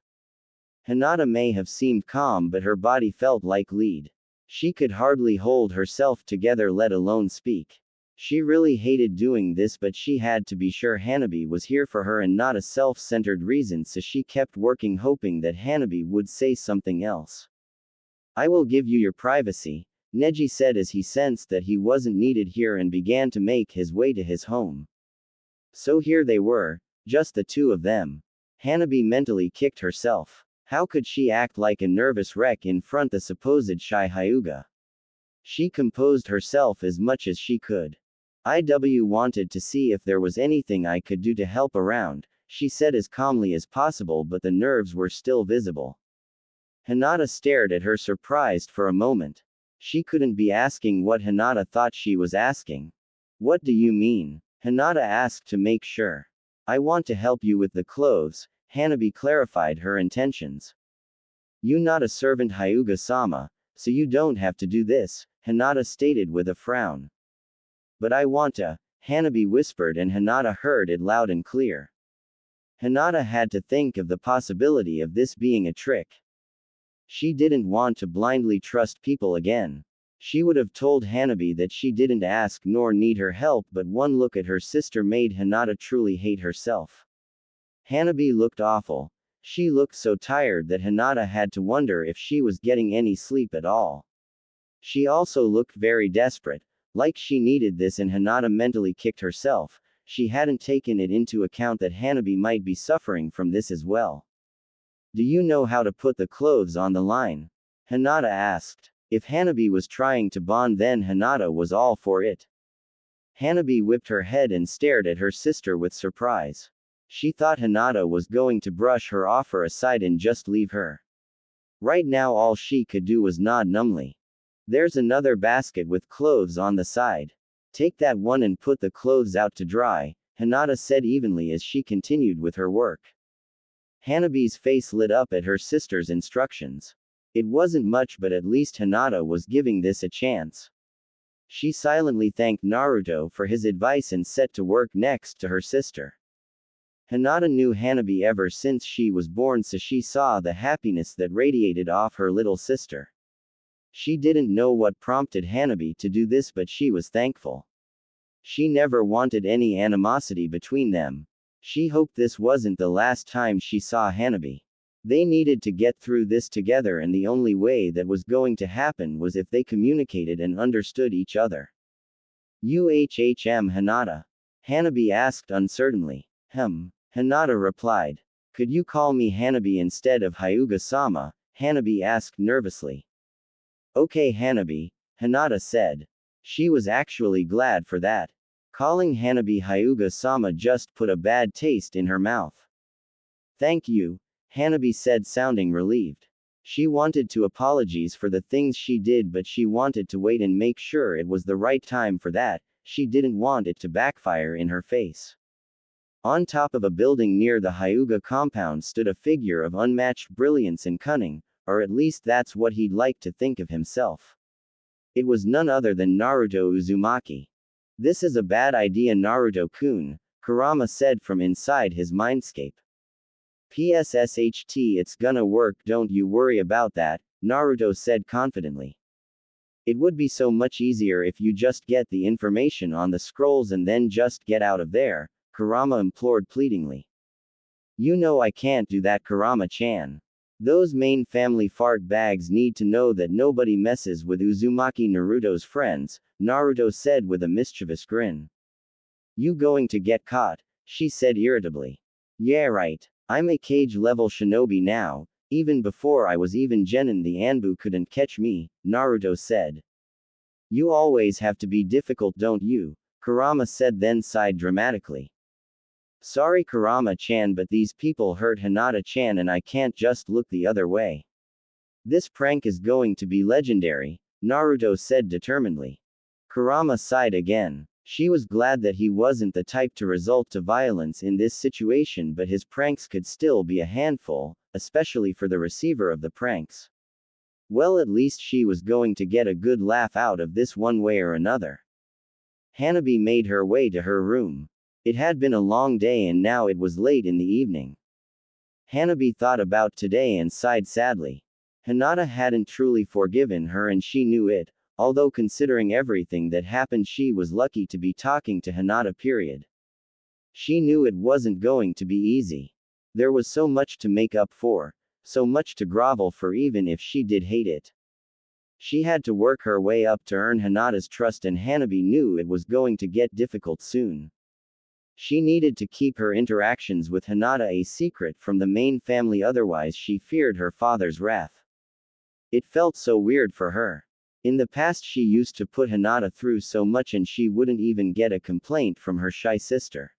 [SPEAKER 1] Hinata may have seemed calm, but her body felt like lead. She could hardly hold herself together, let alone speak. She really hated doing this, but she had to be sure Hanabi was here for her and not a self-centered reason, so she kept working hoping that Hanabi would say something else. I will give you your privacy, Neji said as he sensed that he wasn't needed here and began to make his way to his home. So here they were, just the two of them. Hanabi mentally kicked herself. How could she act like a nervous wreck in front the supposed shy Hyuga? She composed herself as much as she could. "IW wanted to see if there was anything I could do to help around," she said as calmly as possible, but the nerves were still visible. Hinata stared at her surprised for a moment. She couldn't be asking what Hinata thought she was asking. "What do you mean?" Hinata asked to make sure. "I want to help you with the clothes," Hanabi clarified her intentions. "You not a servant Hyuga-sama, so you don't have to do this," Hinata stated with a frown. "But I want to," Hanabi whispered, and Hinata heard it loud and clear. Hinata had to think of the possibility of this being a trick. She didn't want to blindly trust people again. She would have told Hanabi that she didn't ask nor need her help, but one look at her sister made Hinata truly hate herself. Hanabi looked awful. She looked so tired that Hinata had to wonder if she was getting any sleep at all. She also looked very desperate, like she needed this, and Hinata mentally kicked herself. She hadn't taken it into account that Hanabi might be suffering from this as well. "Do you know how to put the clothes on the line?" Hinata asked. If Hanabi was trying to bond, then Hinata was all for it. Hanabi whipped her head and stared at her sister with surprise. She thought Hinata was going to brush her offer aside and just leave her. Right now all she could do was nod numbly. "There's another basket with clothes on the side. Take that one and put the clothes out to dry," Hinata said evenly as she continued with her work. Hanabi's face lit up at her sister's instructions. It wasn't much, but at least Hinata was giving this a chance. She silently thanked Naruto for his advice and set to work next to her sister. Hinata knew Hanabi ever since she was born, so she saw the happiness that radiated off her little sister. She didn't know what prompted Hanabi to do this, but she was thankful. She never wanted any animosity between them. She hoped this wasn't the last time she saw Hanabi. They needed to get through this together, and the only way that was going to happen was if they communicated and understood each other. "UHHM Hinata?" Hanabi asked uncertainly. Hinata replied. "Could you call me Hanabi instead of Hyuga-sama?" Hanabi asked nervously. "Okay Hanabi," Hinata said. She was actually glad for that. Calling Hanabi Hyuga-sama just put a bad taste in her mouth. "Thank you," Hanabi said, sounding relieved. She wanted to apologize for the things she did, but she wanted to wait and make sure it was the right time for that. She didn't want it to backfire in her face. On top of a building near the Hyuga compound stood a figure of unmatched brilliance and cunning, or at least that's what he'd like to think of himself. It was none other than Naruto Uzumaki. "This is a bad idea, Naruto-kun," Kurama said from inside his mindscape. "PSSHT, it's gonna work, don't you worry about that," Naruto said confidently. "It would be so much easier if you just get the information on the scrolls and then just get out of there," Kurama implored pleadingly. "You know I can't do that, Kurama-chan. Those main family fart bags need to know that nobody messes with Uzumaki, Naruto's friends," Naruto said with a mischievous grin. "You going to get caught," she said irritably. "Yeah right. I'm a cage-level shinobi now. Even before I was even genin, the Anbu couldn't catch me," Naruto said. "You always have to be difficult, don't you?" Kurama said, then sighed dramatically. "Sorry Kurama-chan, but these people hurt Hinata-chan and I can't just look the other way. This prank is going to be legendary," Naruto said determinedly. Kurama sighed again. She was glad that he wasn't the type to resort to violence in this situation, but his pranks could still be a handful, especially for the receiver of the pranks. Well, at least she was going to get a good laugh out of this one way or another. Hanabi made her way to her room. It had been a long day and now it was late in the evening. Hanabi thought about today and sighed sadly. Hinata hadn't truly forgiven her and she knew it. Although considering everything that happened, she was lucky to be talking to Hinata, period. She knew it wasn't going to be easy. There was so much to make up for, so much to grovel for even if she did hate it. She had to work her way up to earn Hinata's trust, and Hanabi knew it was going to get difficult soon. She needed to keep her interactions with Hinata a secret from the main family, otherwise she feared her father's wrath. It felt so weird for her. In the past she used to put Hinata through so much and she wouldn't even get a complaint from her shy sister.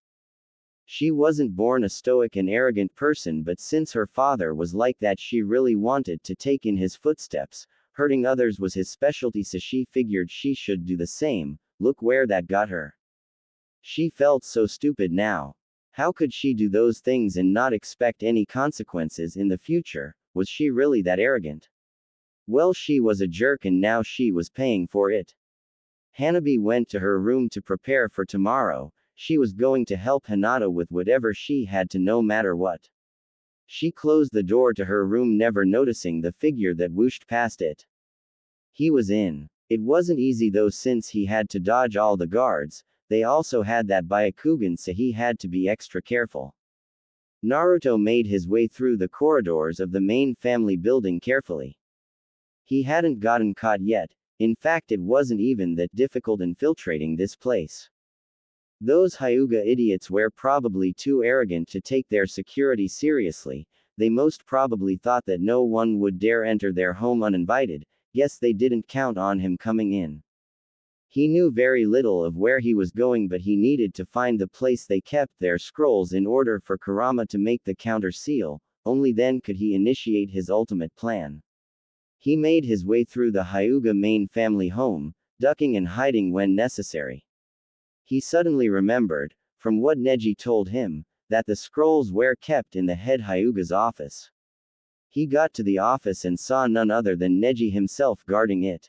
[SPEAKER 1] She wasn't born a stoic and arrogant person, but since her father was like that, she really wanted to take in his footsteps. Hurting others was his specialty, so she figured she should do the same. Look where that got her. She felt so stupid now. How could she do those things and not expect any consequences in the future? Was she really that arrogant? Well, she was a jerk and now she was paying for it. Hanabi went to her room to prepare for tomorrow. She was going to help Hinata with whatever she had to, no matter what. She closed the door to her room, never noticing the figure that whooshed past it. He was in. It wasn't easy though, since he had to dodge all the guards. They also had that Byakugan, so he had to be extra careful. Naruto made his way through the corridors of the main family building carefully. He hadn't gotten caught yet. In fact, it wasn't even that difficult infiltrating this place. Those Hyuga idiots were probably too arrogant to take their security seriously. They most probably thought that no one would dare enter their home uninvited. Guess they didn't count on him coming in. He knew very little of where he was going, but he needed to find the place they kept their scrolls in order for Kurama to make the counter seal. Only then could he initiate his ultimate plan. He made his way through the Hyuga main family home, ducking and hiding when necessary. He suddenly remembered, from what Neji told him, that the scrolls were kept in the head Hyuga's office. He got to the office and saw none other than Neji himself guarding it.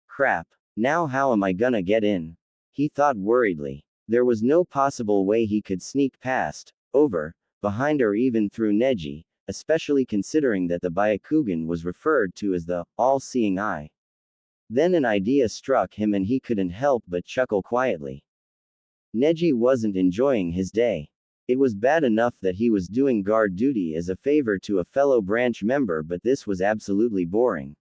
[SPEAKER 1] Crap. Now how am I gonna get in? He thought worriedly. There was no possible way he could sneak past, over, behind, or even through Neji, especially considering that the Byakugan was referred to as the all-seeing eye. Then an idea struck him and he couldn't help but chuckle quietly. Neji wasn't enjoying his day. It was bad enough that he was doing guard duty as a favor to a fellow branch member, but this was absolutely boring.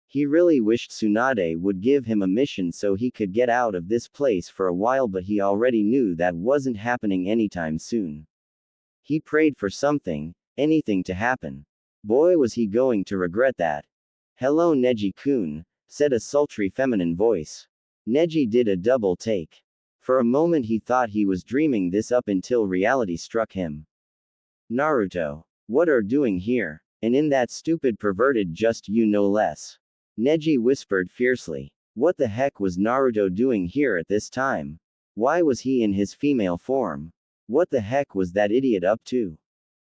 [SPEAKER 1] He really wished Tsunade would give him a mission so he could get out of this place for a while, but he already knew that wasn't happening anytime soon. He prayed for something, anything to happen. Boy, was he going to regret that. "Hello, Neji-kun," said a sultry feminine voice. Neji did a double take. For a moment he thought he was dreaming this up until reality struck him. Naruto. What are doing here? And in that stupid perverted just you no less. Neji whispered fiercely. What the heck was Naruto doing here at this time? Why was he in his female form? What the heck was that idiot up to?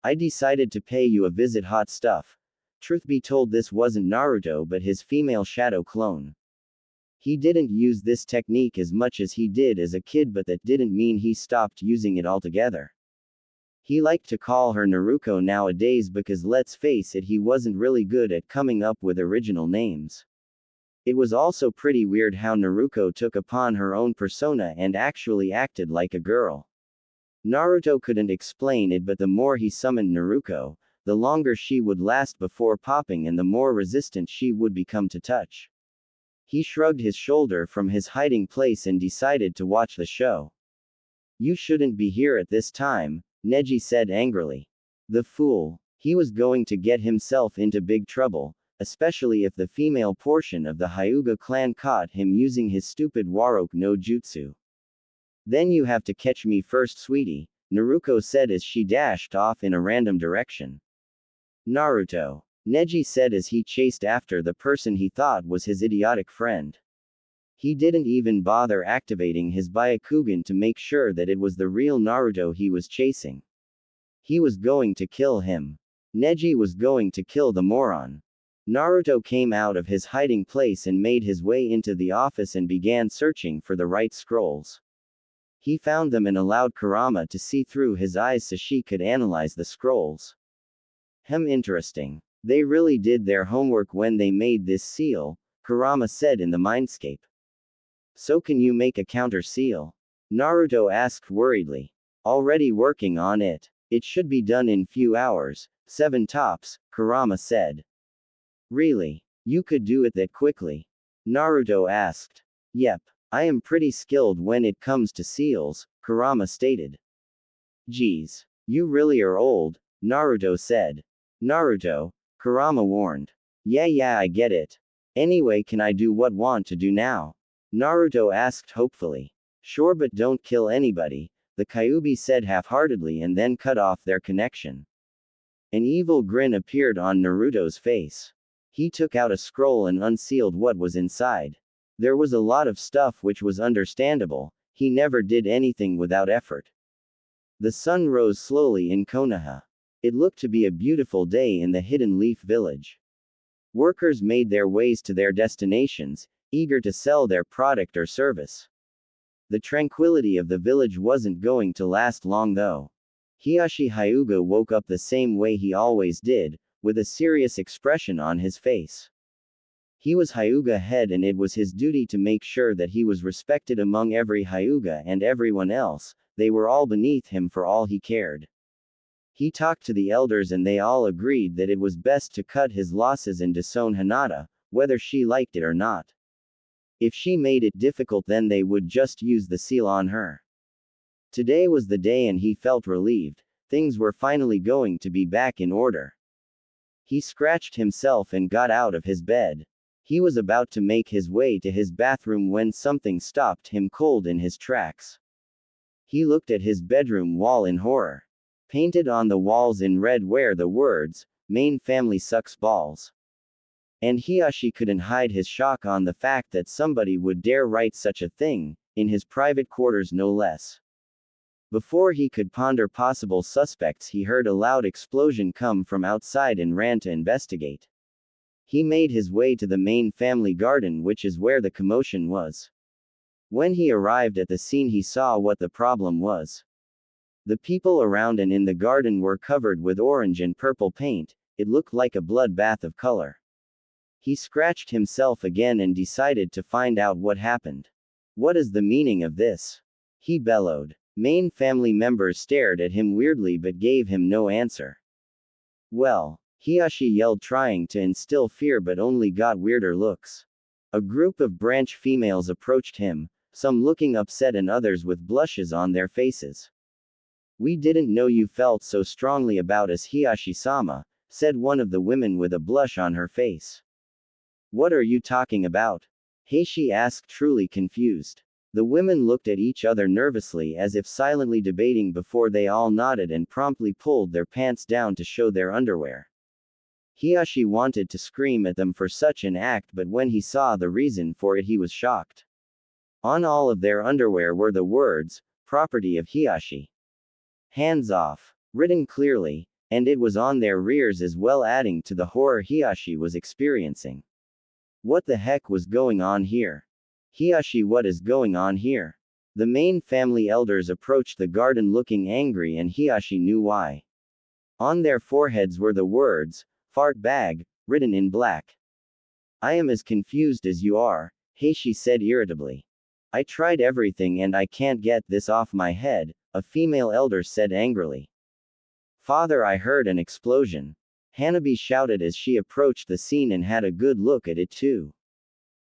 [SPEAKER 1] I decided to pay you a visit, hot stuff. Truth be told, this wasn't Naruto but his female shadow clone. He didn't use this technique as much as he did as a kid, but that didn't mean he stopped using it altogether. He liked to call her Naruko nowadays because, let's face it, he wasn't really good at coming up with original names. It was also pretty weird how Naruko took upon her own persona and actually acted like a girl. Naruto couldn't explain it, but the more he summoned Naruko, the longer she would last before popping and the more resistant she would become to touch. He shrugged his shoulder from his hiding place and decided to watch the show. You shouldn't be here at this time, Neji said angrily. The fool. He was going to get himself into big trouble, especially if the female portion of the Hyuga clan caught him using his stupid Waroke no Jutsu. Then you have to catch me first, sweetie, Naruko said as she dashed off in a random direction. Naruto. Neji said as he chased after the person he thought was his idiotic friend. He didn't even bother activating his Byakugan to make sure that it was the real Naruto he was chasing. He was going to kill him. Neji was going to kill the moron. Naruto came out of his hiding place and made his way into the office and began searching for the right scrolls. He found them and allowed Kurama to see through his eyes so she could analyze the scrolls. Interesting. They really did their homework when they made this seal, Kurama said in the mindscape. So can you make a counter seal? Naruto asked worriedly. Already working on it. It should be done in few hours, 7 tops, Kurama said. Really? You could do it that quickly? Naruto asked. Yep. I am pretty skilled when it comes to seals, Kurama stated. Geez. You really are old, Naruto said. Naruto, Kurama warned. Yeah, I get it. Anyway, can I do what want to do now? Naruto asked hopefully. Sure, but don't kill anybody, the Kyuubi said half-heartedly and then cut off their connection. An evil grin appeared on Naruto's face. He took out a scroll and unsealed what was inside. There was a lot of stuff which was understandable, he never did anything without effort. The sun rose slowly in Konoha. It looked to be a beautiful day in the Hidden Leaf Village. Workers made their ways to their destinations, eager to sell their product or service. The tranquility of the village wasn't going to last long though. Hiashi Hyuga woke up the same way he always did, with a serious expression on his face. He was Hyuga head and it was his duty to make sure that he was respected among every Hyuga and everyone else, they were all beneath him for all he cared. He talked to the elders and they all agreed that it was best to cut his losses and disown Hinata, whether she liked it or not. If she made it difficult then they would just use the seal on her. Today was the day and he felt relieved, things were finally going to be back in order. He scratched himself and got out of his bed. He was about to make his way to his bathroom when something stopped him cold in his tracks. He looked at his bedroom wall in horror. Painted on the walls in red were the words, "Main family sucks balls." And Hiashi couldn't hide his shock on the fact that somebody would dare write such a thing, in his private quarters no less. Before he could ponder possible suspects he heard a loud explosion come from outside and ran to investigate. He made his way to the main family garden which is where the commotion was. When he arrived at the scene he saw what the problem was. The people around and in the garden were covered with orange and purple paint, it looked like a bloodbath of color. He scratched himself again and decided to find out what happened. What is the meaning of this? He bellowed. Main family members stared at him weirdly but gave him no answer. Well, Hiashi yelled trying to instill fear but only got weirder looks. A group of branch females approached him, some looking upset and others with blushes on their faces. We didn't know you felt so strongly about us, Hiashi-sama, said one of the women with a blush on her face. What are you talking about? Heishi asked, truly confused. The women looked at each other nervously as if silently debating before they all nodded and promptly pulled their pants down to show their underwear. Hiashi wanted to scream at them for such an act but when he saw the reason for it he was shocked. On all of their underwear were the words, "Property of Hiashi. Hands off," written clearly, and it was on their rears as well, adding to the horror Hiashi was experiencing. What the heck was going on here? Hiashi, what is going on here? The main family elders approached the garden looking angry and Hiashi knew why. On their foreheads were the words, "Fart bag," written in black. I am as confused as you are, Heishi said irritably. I tried everything and I can't get this off my head, a female elder said angrily. Father, I heard an explosion. Hanabi shouted as she approached the scene and had a good look at it too.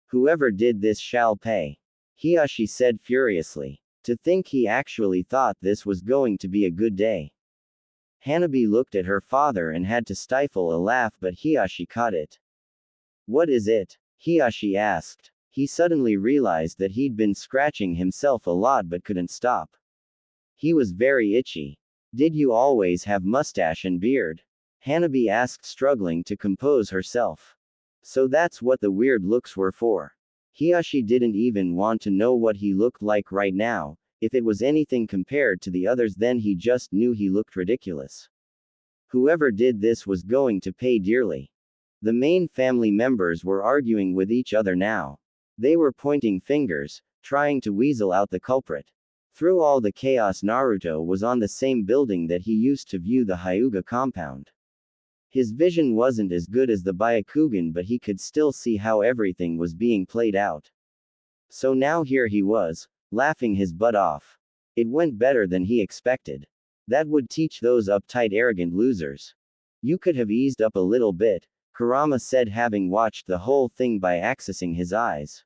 [SPEAKER 1] Whoever did this shall pay. Hiashi said furiously. To think he actually thought this was going to be a good day. Hanabi looked at her father and had to stifle a laugh but Hiashi caught it. What is it? Hiashi asked. He suddenly realized that he'd been scratching himself a lot but couldn't stop. He was very itchy. Did you always have mustache and beard? Hanabi asked, struggling to compose herself. So that's what the weird looks were for. Hiashi didn't even want to know what he looked like right now. If it was anything compared to the others then he just knew he looked ridiculous. Whoever did this was going to pay dearly. The main family members were arguing with each other now. They were pointing fingers, trying to weasel out the culprit. Through all the chaos Naruto was on the same building that he used to view the Hyuga compound. His vision wasn't as good as the Byakugan but he could still see how everything was being played out. So now here he was, laughing his butt off. It went better than he expected. That would teach those uptight arrogant losers. You could have eased up a little bit, Kurama said having watched the whole thing by accessing his eyes.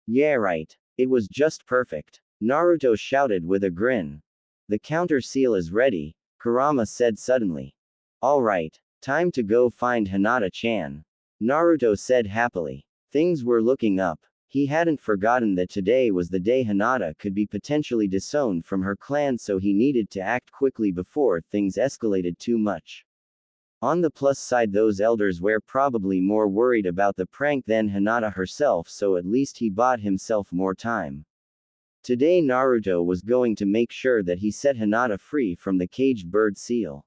[SPEAKER 1] Yeah right. It was just perfect. Naruto shouted with a grin. The counter seal is ready, Kurama said suddenly. Alright, time to go find Hinata-chan. Naruto said happily. Things were looking up. He hadn't forgotten that today was the day Hinata could be potentially disowned from her clan, so he needed to act quickly before things escalated too much. On the plus side, those elders were probably more worried about the prank than Hinata herself, so at least he bought himself more time. Today Naruto was going to make sure that he set Hinata free from the caged bird seal.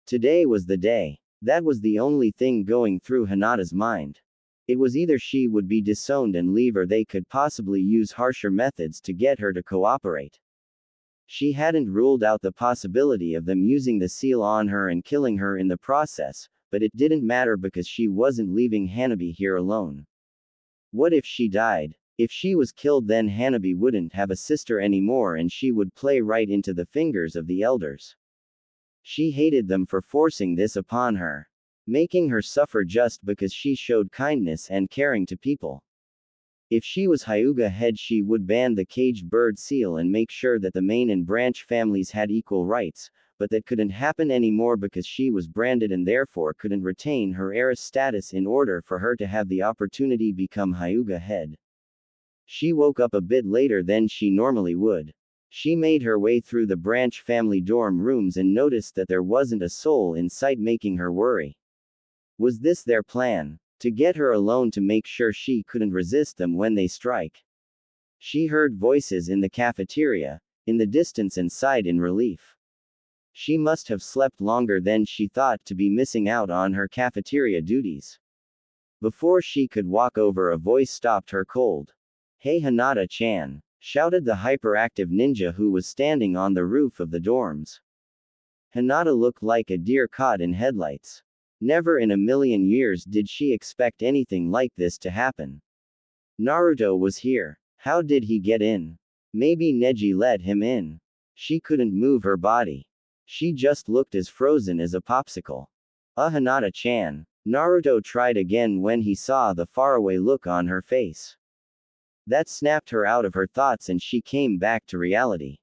[SPEAKER 1] Today was the day. That was the only thing going through Hinata's mind. It was either she would be disowned and leave, or they could possibly use harsher methods to get her to cooperate. She hadn't ruled out the possibility of them using the seal on her and killing her in the process, but it didn't matter because she wasn't leaving Hanabi here alone. What if she died? If she was killed, then Hanabi wouldn't have a sister anymore and she would play right into the fingers of the elders. She hated them for forcing this upon her, making her suffer just because she showed kindness and caring to people. If she was Hyuga head, she would ban the caged bird seal and make sure that the main and branch families had equal rights, but that couldn't happen anymore because she was branded and therefore couldn't retain her heiress status in order for her to have the opportunity become Hyuga head. She woke up a bit later than she normally would. She made her way through the branch family dorm rooms and noticed that there wasn't a soul in sight, making her worry. Was this their plan? To get her alone to make sure she couldn't resist them when they strike? She heard voices in the cafeteria, in the distance, and sighed in relief. She must have slept longer than she thought to be missing out on her cafeteria duties. Before she could walk over, a voice stopped her cold. "Hey Hinata-chan," shouted the hyperactive ninja who was standing on the roof of the dorms. Hinata looked like a deer caught in headlights. Never in a million years did she expect anything like this to happen. Naruto was here. How did he get in? Maybe Neji let him in. She couldn't move her body. She just looked as frozen as a popsicle. Hinata-chan. Naruto tried again when he saw the faraway look on her face. That snapped her out of her thoughts and she came back to reality.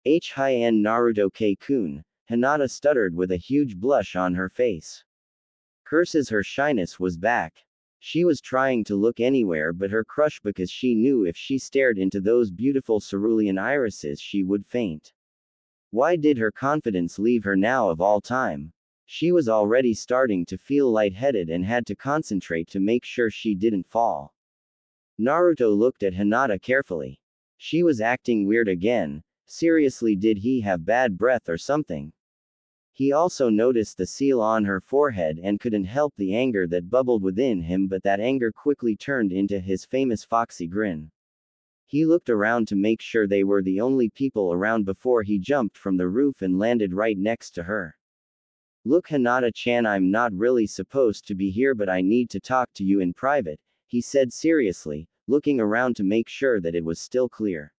[SPEAKER 1] Hin Naruto K-kun, Hinata stuttered with a huge blush on her face. Curses, her shyness was back. She was trying to look anywhere but her crush because she knew if she stared into those beautiful cerulean irises she would faint. Why did her confidence leave her now of all time? She was already starting to feel lightheaded and had to concentrate to make sure she didn't fall. Naruto looked at Hinata carefully. She was acting weird again. Seriously, did he have bad breath or something? He also noticed the seal on her forehead and couldn't help the anger that bubbled within him, but that anger quickly turned into his famous foxy grin. He looked around to make sure they were the only people around before he jumped from the roof and landed right next to her. "Look Hinata-chan, I'm not really supposed to be here, but I need to talk to you in private," he said seriously, looking around to make sure that it was still clear.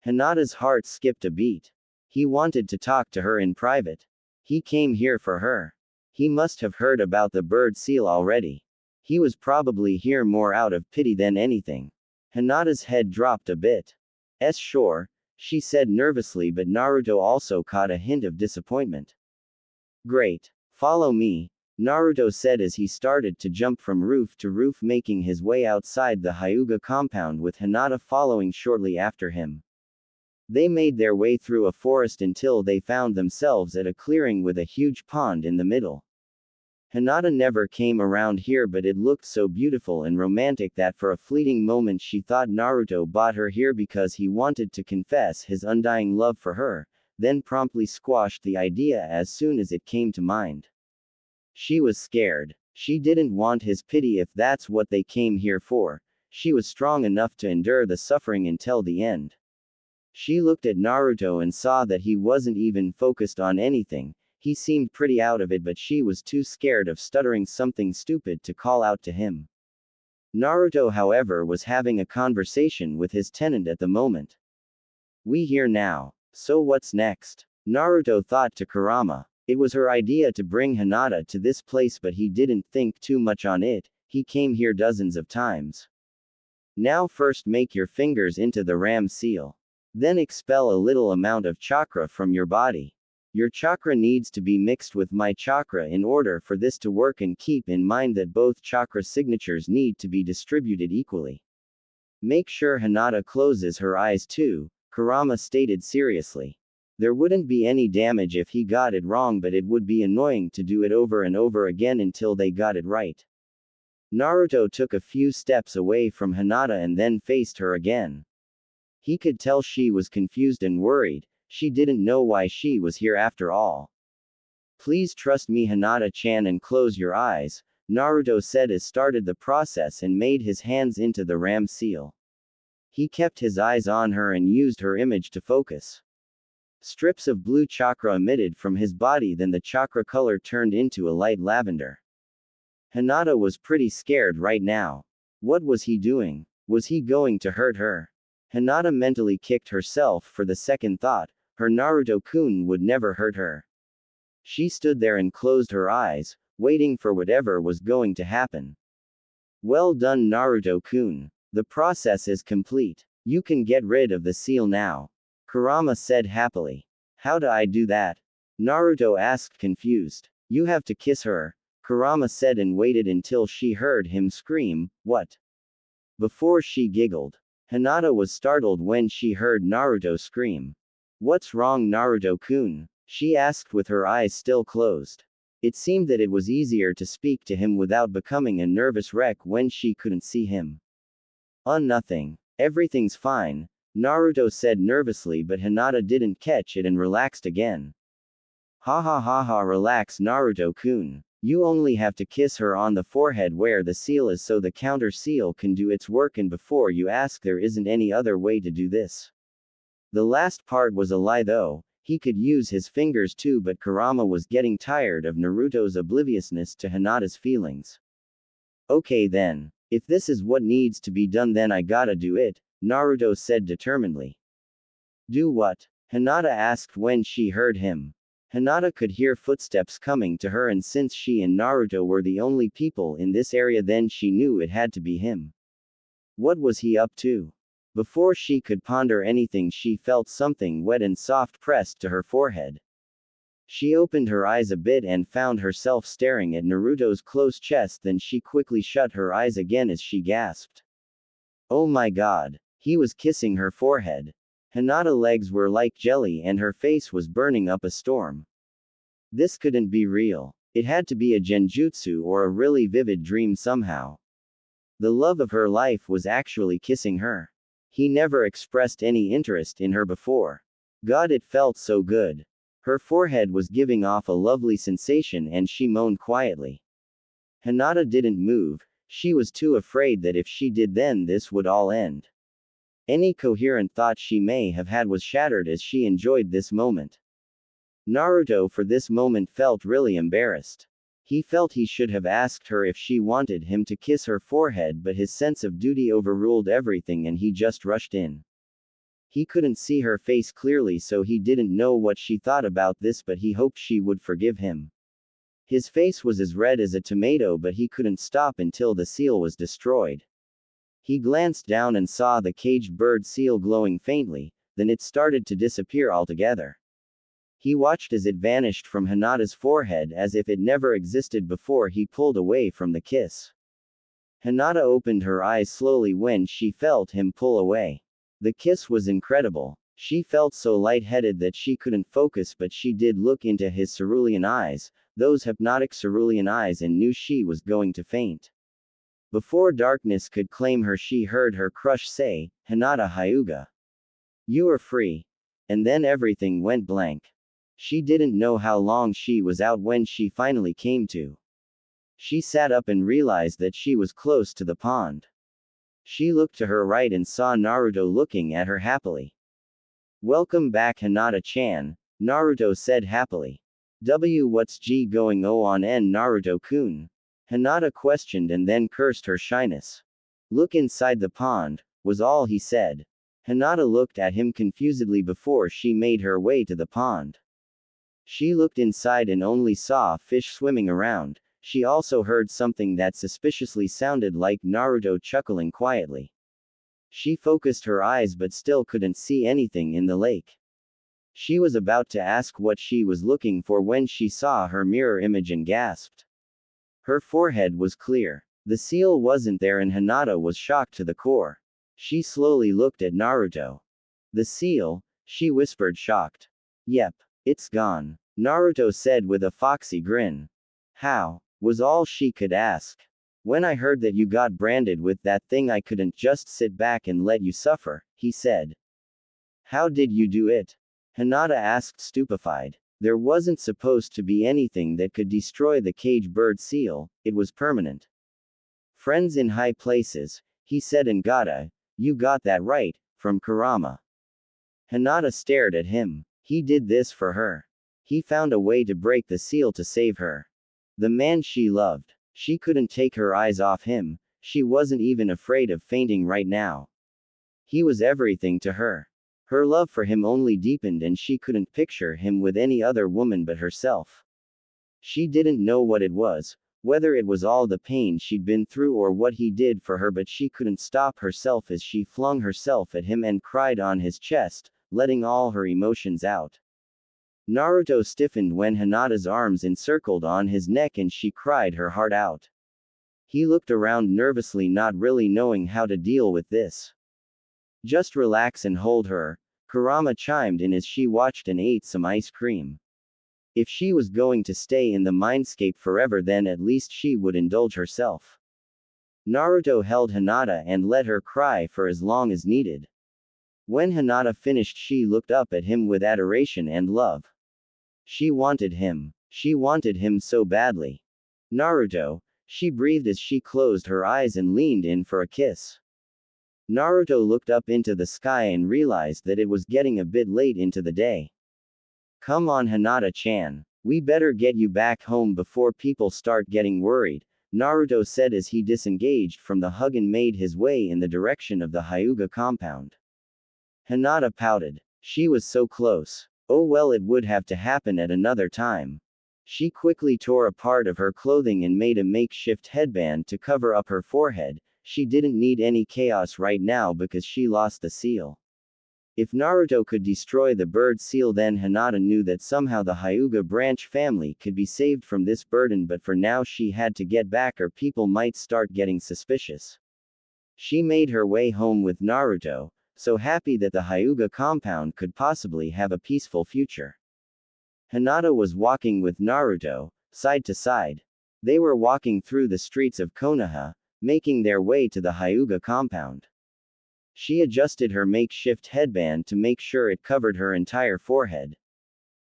[SPEAKER 1] Hinata's heart skipped a beat. He wanted to talk to her in private. He came here for her. He must have heard about the bird seal already. He was probably here more out of pity than anything. Hinata's head dropped a bit. Sure, she said nervously, but Naruto also caught a hint of disappointment. Great. Follow me, Naruto said as he started to jump from roof to roof, making his way outside the Hyuga compound with Hinata following shortly after him. They made their way through a forest until they found themselves at a clearing with a huge pond in the middle. Hinata never came around here, but it looked so beautiful and romantic that for a fleeting moment she thought Naruto brought her here because he wanted to confess his undying love for her, then promptly squashed the idea as soon as it came to mind. She was scared. She didn't want his pity if that's what they came here for. She was strong enough to endure the suffering until the end. She looked at Naruto and saw that he wasn't even focused on anything. He seemed pretty out of it, but she was too scared of stuttering something stupid to call out to him. Naruto, however, was having a conversation with his tenant at the moment. "We here now. So what's next?" Naruto thought to Kurama. It was her idea to bring Hinata to this place, but he didn't think too much on it. He came here dozens of times. Now first make your fingers into the ram seal. Then expel a little amount of chakra from your body. Your chakra needs to be mixed with my chakra in order for this to work, and keep in mind that both chakra signatures need to be distributed equally. Make sure Hinata closes her eyes too, Kurama stated seriously. There wouldn't be any damage if he got it wrong, but it would be annoying to do it over and over again until they got it right. Naruto took a few steps away from Hinata and then faced her again. He could tell she was confused and worried. She didn't know why she was here after all. Please trust me, Hinata-chan, and close your eyes, Naruto said as started the process and made his hands into the ram seal. He kept his eyes on her and used her image to focus. Strips of blue chakra emitted from his body, then the chakra color turned into a light lavender. Hinata was pretty scared right now. What was he doing? Was he going to hurt her? Hinata mentally kicked herself for the second thought. Her Naruto-kun would never hurt her. She stood there and closed her eyes, waiting for whatever was going to happen. Well done, Naruto-kun. The process is complete. You can get rid of the seal now, Kurama said happily. How do I do that? Naruto asked confused. You have to kiss her, Kurama said, and waited until she heard him scream, "What?" before she giggled. Hinata was startled when she heard Naruto scream. What's wrong, Naruto-kun? She asked with her eyes still closed. It seemed that it was easier to speak to him without becoming a nervous wreck when she couldn't see him. Nothing. Everything's fine, Naruto said nervously, but Hinata didn't catch it and relaxed again. Ha ha ha ha, relax, Naruto-kun. You only have to kiss her on the forehead where the seal is so the counter seal can do its work, and before you ask, there isn't any other way to do this. The last part was a lie though. He could use his fingers too, but Kurama was getting tired of Naruto's obliviousness to Hinata's feelings. Okay then. If this is what needs to be done, then I gotta do it, Naruto said determinedly. Do what? Hinata asked when she heard him. Hinata could hear footsteps coming to her, and since she and Naruto were the only people in this area, then she knew it had to be him. What was he up to? Before she could ponder anything, she felt something wet and soft pressed to her forehead. She opened her eyes a bit and found herself staring at Naruto's close chest, then she quickly shut her eyes again as she gasped. Oh my god. He was kissing her forehead. Hinata's legs were like jelly and her face was burning up a storm. This couldn't be real. It had to be a genjutsu or a really vivid dream somehow. The love of her life was actually kissing her. He never expressed any interest in her before. God, it felt so good. Her forehead was giving off a lovely sensation and she moaned quietly. Hinata didn't move. She was too afraid that if she did, then this would all end. Any coherent thought she may have had was shattered as she enjoyed this moment. Naruto for this moment felt really embarrassed. He felt he should have asked her if she wanted him to kiss her forehead, but his sense of duty overruled everything and he just rushed in. He couldn't see her face clearly, so he didn't know what she thought about this, but he hoped she would forgive him. His face was as red as a tomato, but he couldn't stop until the seal was destroyed. He glanced down and saw the caged bird seal glowing faintly, then it started to disappear altogether. He watched as it vanished from Hinata's forehead as if it never existed before he pulled away from the kiss. Hinata opened her eyes slowly when she felt him pull away. The kiss was incredible. She felt so lightheaded that she couldn't focus, but she did look into his cerulean eyes, those hypnotic cerulean eyes, and knew she was going to faint. Before darkness could claim her, she heard her crush say, "Hinata Hyuga. You are free." And then everything went blank. She didn't know how long she was out when she finally came to. She sat up and realized that she was close to the pond. She looked to her right and saw Naruto looking at her happily. Welcome back, Hinata-chan, Naruto said happily. What's going on, Naruto-kun? Hinata questioned and then cursed her shyness. Look inside the pond, was all he said. Hinata looked at him confusedly before she made her way to the pond. She looked inside and only saw fish swimming around. She also heard something that suspiciously sounded like Naruto chuckling quietly. She focused her eyes but still couldn't see anything in the lake. She was about to ask what she was looking for when she saw her mirror image and gasped. Her forehead was clear. The seal wasn't there and Hinata was shocked to the core. She slowly looked at Naruto. The seal, she whispered shocked. Yep, it's gone, Naruto said with a foxy grin. How? Was all she could ask. When I heard that you got branded with that thing I couldn't just sit back and let you suffer, he said. How did you do it? Hinata asked stupefied. There wasn't supposed to be anything that could destroy the cage bird seal, it was permanent. Friends in high places, he said and you got that right, from Kurama. Hinata stared at him. He did this for her. He found a way to break the seal to save her. The man she loved. She couldn't take her eyes off him, she wasn't even afraid of fainting right now. He was everything to her. Her love for him only deepened and she couldn't picture him with any other woman but herself. She didn't know what it was, whether it was all the pain she'd been through or what he did for her, but she couldn't stop herself as she flung herself at him and cried on his chest, letting all her emotions out. Naruto stiffened when Hinata's arms encircled on his neck and she cried her heart out. He looked around nervously, not really knowing how to deal with this. Just relax and hold her, Kurama chimed in as she watched and ate some ice cream. If she was going to stay in the mindscape forever, then at least she would indulge herself. Naruto held Hinata and let her cry for as long as needed. When Hinata finished, she looked up at him with adoration and love. She wanted him. She wanted him so badly. Naruto, she breathed as she closed her eyes and leaned in for a kiss. Naruto looked up into the sky and realized that it was getting a bit late into the day. Come on, Hinata-chan. We better get you back home before people start getting worried, Naruto said as he disengaged from the hug and made his way in the direction of the Hyuga compound. Hinata pouted. She was so close. Oh well, it would have to happen at another time. She quickly tore a part of her clothing and made a makeshift headband to cover up her forehead. She didn't need any chaos right now because she lost the seal. If Naruto could destroy the bird seal, then Hinata knew that somehow the Hyuga branch family could be saved from this burden, but for now she had to get back or people might start getting suspicious. She made her way home with Naruto, so happy that the Hyuga compound could possibly have a peaceful future. Hinata was walking with Naruto, side to side. They were walking through the streets of Konoha, making their way to the Hyuga compound. She adjusted her makeshift headband to make sure it covered her entire forehead.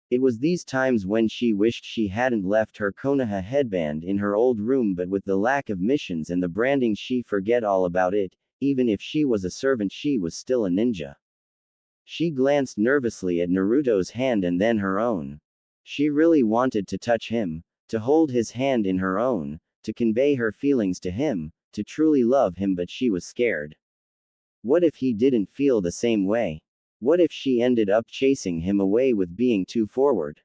[SPEAKER 1] It was these times when she wished she hadn't left her Konoha headband in her old room, but with the lack of missions and the branding she forget all about it. Even if she was a servant, she was still a ninja. She glanced nervously at Naruto's hand and then her own. She really wanted to touch him, to hold his hand in her own, to convey her feelings to him, to truly love him, but she was scared. What if he didn't feel the same way? What if she ended up chasing him away with being too forward?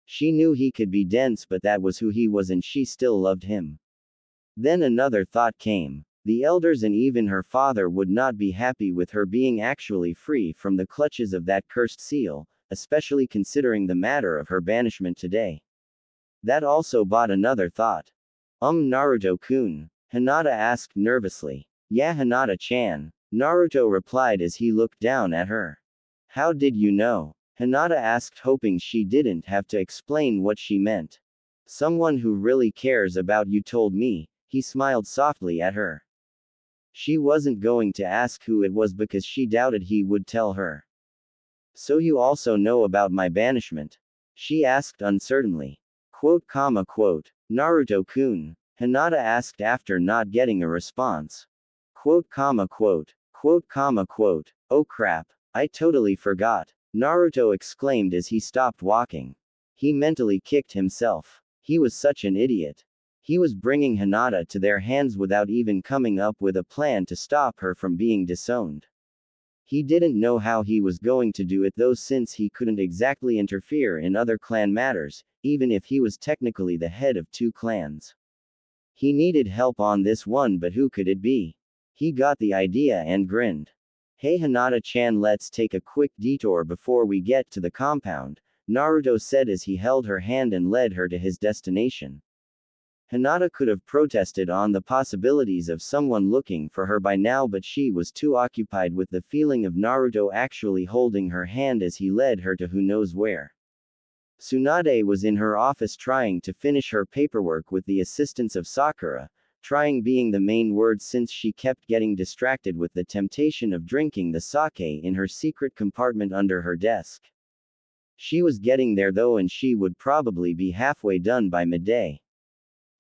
[SPEAKER 1] She knew he could be dense, but that was who he was and she still loved him. Then another thought came. The elders and even her father would not be happy with her being actually free from the clutches of that cursed seal, especially considering the matter of her banishment today. That also brought another thought. Naruto-kun? Hinata asked nervously. Yeah, Hinata-chan, Naruto replied as he looked down at her. How did you know? Hinata asked, hoping she didn't have to explain what she meant. Someone who really cares about you told me, he smiled softly at her. She wasn't going to ask who it was because she doubted he would tell her. So you also know about my banishment? She asked uncertainly. Quote, Naruto-kun? Hinata asked after not getting a response. Quote, oh crap, I totally forgot, Naruto exclaimed as he stopped walking. He mentally kicked himself. He was such an idiot. He was bringing Hinata to their hands without even coming up with a plan to stop her from being disowned. He didn't know how he was going to do it though, since he couldn't exactly interfere in other clan matters, even if he was technically the head of 2 clans. He needed help on this one, but who could it be? He got the idea and grinned. Hey Hinata-chan, let's take a quick detour before we get to the compound, Naruto said as he held her hand and led her to his destination. Hinata could have protested on the possibilities of someone looking for her by now, but she was too occupied with the feeling of Naruto actually holding her hand as he led her to who knows where. Tsunade was in her office trying to finish her paperwork with the assistance of Sakura, trying being the main word since she kept getting distracted with the temptation of drinking the sake in her secret compartment under her desk. She was getting there though, and she would probably be halfway done by midday.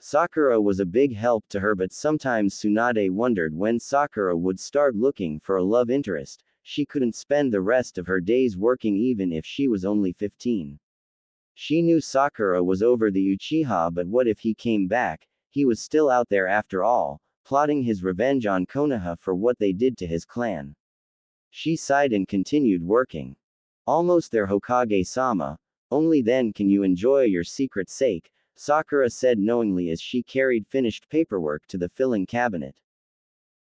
[SPEAKER 1] Sakura was a big help to her, but sometimes Tsunade wondered when Sakura would start looking for a love interest. She couldn't spend the rest of her days working even if she was only 15. She knew Sakura was over the Uchiha, but what if he came back? He was still out there after all, plotting his revenge on Konoha for what they did to his clan. She sighed and continued working. Almost there, Hokage-sama. Only then can you enjoy your secret's sake, Sakura said knowingly as she carried finished paperwork to the filling cabinet.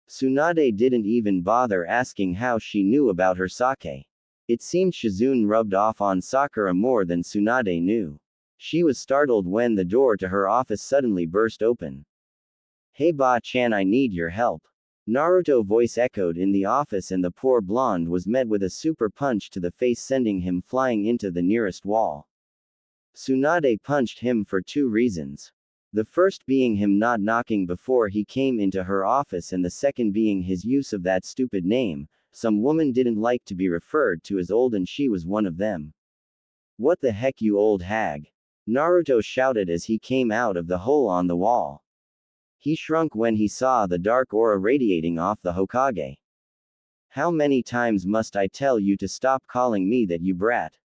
[SPEAKER 1] Tsunade didn't even bother asking how she knew about her sake. It seemed Shizune rubbed off on Sakura more than Tsunade knew. She was startled when the door to her office suddenly burst open. Hey Ba-chan, I need your help. Naruto's voice echoed in the office, and the poor blonde was met with a super punch to the face, sending him flying into the nearest wall. Tsunade punched him for 2 reasons. The first being him not knocking before he came into her office, and the second being his use of that stupid name. Some woman didn't like to be referred to as old, and she was one of them. What the heck, you old hag? Naruto shouted as he came out of the hole on the wall. He shrunk when he saw the dark aura radiating off the Hokage. How many times must I tell you to stop calling me that, you brat?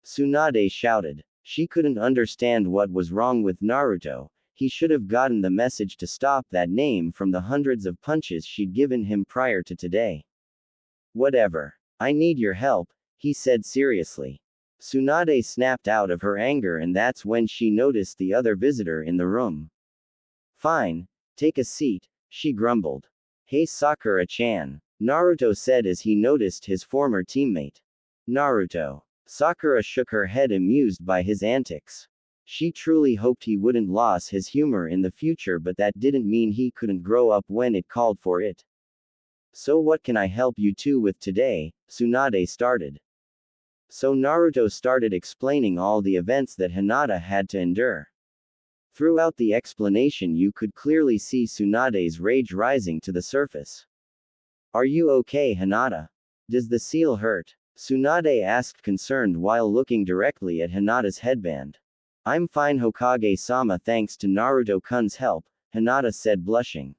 [SPEAKER 1] Tsunade shouted. She couldn't understand what was wrong with Naruto. He should have gotten the message to stop that name from the hundreds of punches she'd given him prior to today. Whatever. I need your help, he said seriously. Tsunade snapped out of her anger, and that's when she noticed the other visitor in the room. Fine, take a seat, she grumbled. Hey Sakura-chan, Naruto said as he noticed his former teammate. Naruto. Sakura shook her head, amused by his antics. She truly hoped he wouldn't lose his humor in the future, but that didn't mean he couldn't grow up when it called for it. So what can I help you two with today? Tsunade started. So Naruto started explaining all the events that Hinata had to endure. Throughout the explanation you could clearly see Tsunade's rage rising to the surface. Are you okay, Hinata? Does the seal hurt? Tsunade asked, concerned while looking directly at Hinata's headband. I'm fine, Hokage-sama, thanks to Naruto-kun's help, Hinata said, blushing.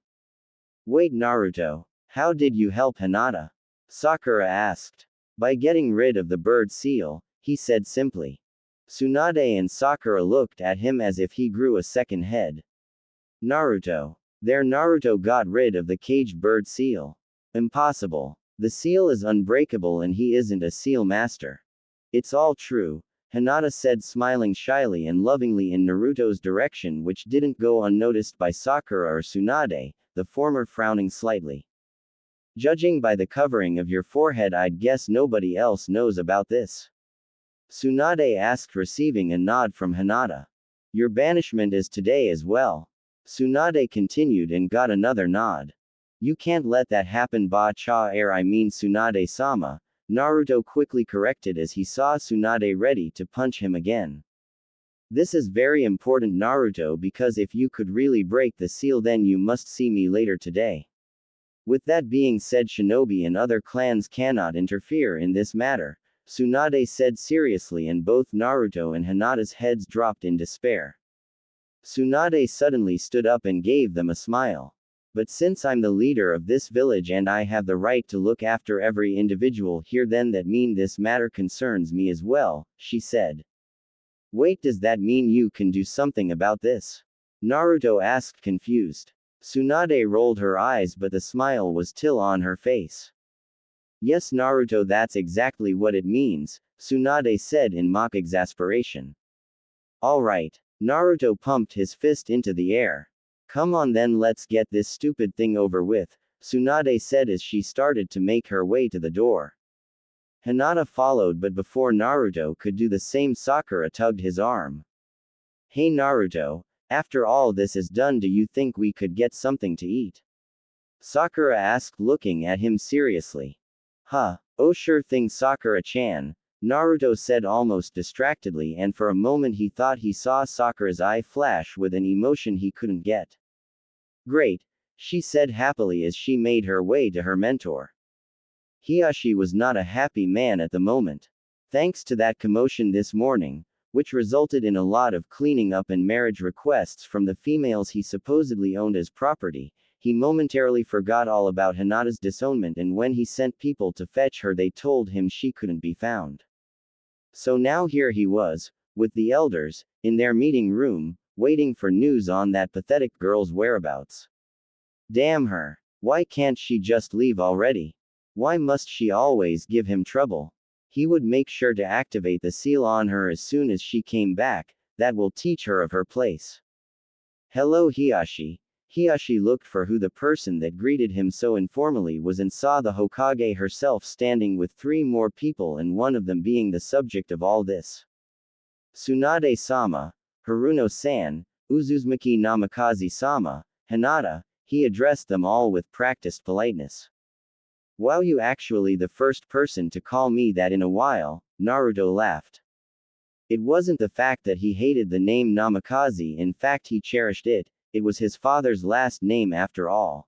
[SPEAKER 1] Wait, Naruto, how did you help Hinata? Sakura asked. By getting rid of the bird seal, he said simply. Tsunade and Sakura looked at him as if he grew a second head. Naruto. Naruto got rid of the caged bird seal. Impossible. The seal is unbreakable and he isn't a seal master. It's all true, Hinata said, smiling shyly and lovingly in Naruto's direction, which didn't go unnoticed by Sakura or Tsunade, the former frowning slightly. Judging by the covering of your forehead, I'd guess nobody else knows about this. Tsunade asked, receiving a nod from Hinata. Your banishment is today as well. Tsunade continued and got another nod. You can't let that happen, I mean Tsunade-sama, Naruto quickly corrected as he saw Tsunade ready to punch him again. This is very important, Naruto, because if you could really break the seal then you must see me later today. With that being said, shinobi and other clans cannot interfere in this matter, Tsunade said seriously, and both Naruto and Hinata's heads dropped in despair. Tsunade suddenly stood up and gave them a smile. But since I'm the leader of this village and I have the right to look after every individual here, then that mean this matter concerns me as well, she said. Wait, does that mean you can do something about this? Naruto asked, confused. Tsunade rolled her eyes, but the smile was still on her face. Yes, Naruto, that's exactly what it means, Tsunade said in mock exasperation. Alright. Naruto pumped his fist into the air. Come on then, let's get this stupid thing over with, Tsunade said as she started to make her way to the door. Hinata followed, but before Naruto could do the same, Sakura tugged his arm. Hey Naruto, after all this is done, do you think we could get something to eat? Sakura asked, looking at him seriously. Huh, oh sure thing Sakura-chan, Naruto said almost distractedly, and for a moment he thought he saw Sakura's eye flash with an emotion he couldn't get. Great, she said happily as she made her way to her mentor. Hiyashi was not a happy man at the moment. Thanks to that commotion this morning, which resulted in a lot of cleaning up and marriage requests from the females he supposedly owned as property, he momentarily forgot all about Hinata's disownment, and when he sent people to fetch her they told him she couldn't be found. So now here he was, with the elders, in their meeting room, waiting for news on that pathetic girl's whereabouts. Damn her. Why can't she just leave already? Why must she always give him trouble? He would make sure to activate the seal on her as soon as she came back, that will teach her of her place. Hello Hiyashi. Hiyashi looked for who the person that greeted him so informally was and saw the Hokage herself standing with 3 more people, and one of them being the subject of all this. Tsunade-sama, Haruno-san, Uzumaki Namikaze-sama, Hinata, he addressed them all with practiced politeness. Wow, you actually the first person to call me that in a while, Naruto laughed. It wasn't the fact that he hated the name Namikaze, in fact he cherished it. It was his father's last name after all.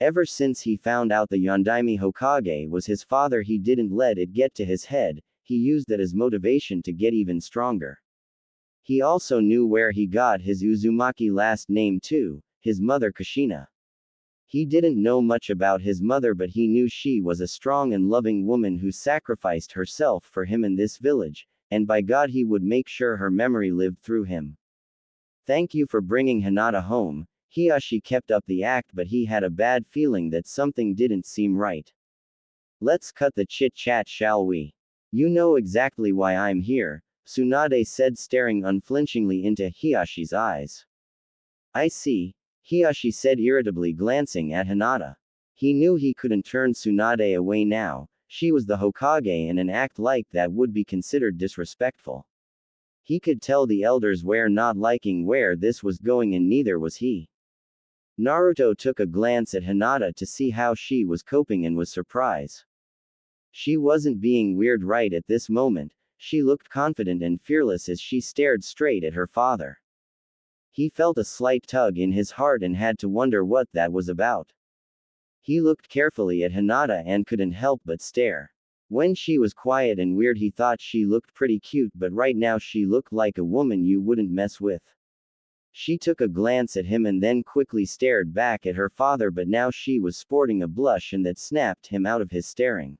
[SPEAKER 1] Ever since he found out the Yondaime Hokage was his father, he didn't let it get to his head, he used that as motivation to get even stronger. He also knew where he got his Uzumaki last name too, his mother Kushina. He didn't know much about his mother, but he knew she was a strong and loving woman who sacrificed herself for him in this village, and by God he would make sure her memory lived through him. Thank you for bringing Hinata home. Hiyashi kept up the act, but he had a bad feeling that something didn't seem right. Let's cut the chit-chat, shall we? You know exactly why I'm here, Tsunade said, staring unflinchingly into Hiyashi's eyes. I see, Hiyashi said irritably, glancing at Hinata. He knew he couldn't turn Tsunade away now. She was the Hokage, and an act like that would be considered disrespectful. He could tell the elders were not liking where this was going, and neither was he. Naruto took a glance at Hinata to see how she was coping and was surprised. She wasn't being weird right at this moment, she looked confident and fearless as she stared straight at her father. He felt a slight tug in his heart and had to wonder what that was about. He looked carefully at Hinata and couldn't help but stare. When she was quiet and weird he thought she looked pretty cute, but right now she looked like a woman you wouldn't mess with. She took a glance at him and then quickly stared back at her father, but now she was sporting a blush and that snapped him out of his staring.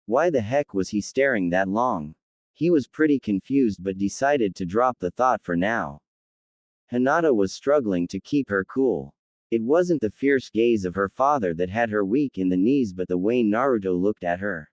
[SPEAKER 1] Why the heck was he staring that long? He was pretty confused but decided to drop the thought for now. Hinata was struggling to keep her cool. It wasn't the fierce gaze of her father that had her weak in the knees, but the way Naruto looked at her.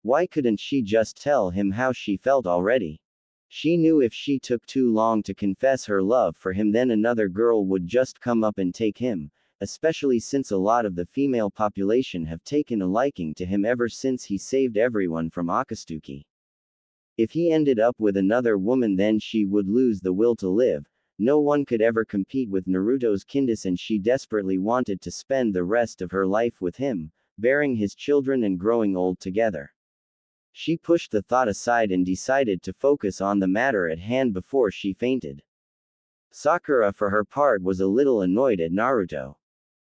[SPEAKER 1] Why couldn't she just tell him how she felt already? She knew if she took too long to confess her love for him, then another girl would just come up and take him, especially since a lot of the female population have taken a liking to him ever since he saved everyone from Akatsuki. If he ended up with another woman, then she would lose the will to live. No one could ever compete with Naruto's kindness, and she desperately wanted to spend the rest of her life with him, bearing his children and growing old together. She pushed the thought aside and decided to focus on the matter at hand before she fainted. Sakura, for her part, was a little annoyed at Naruto.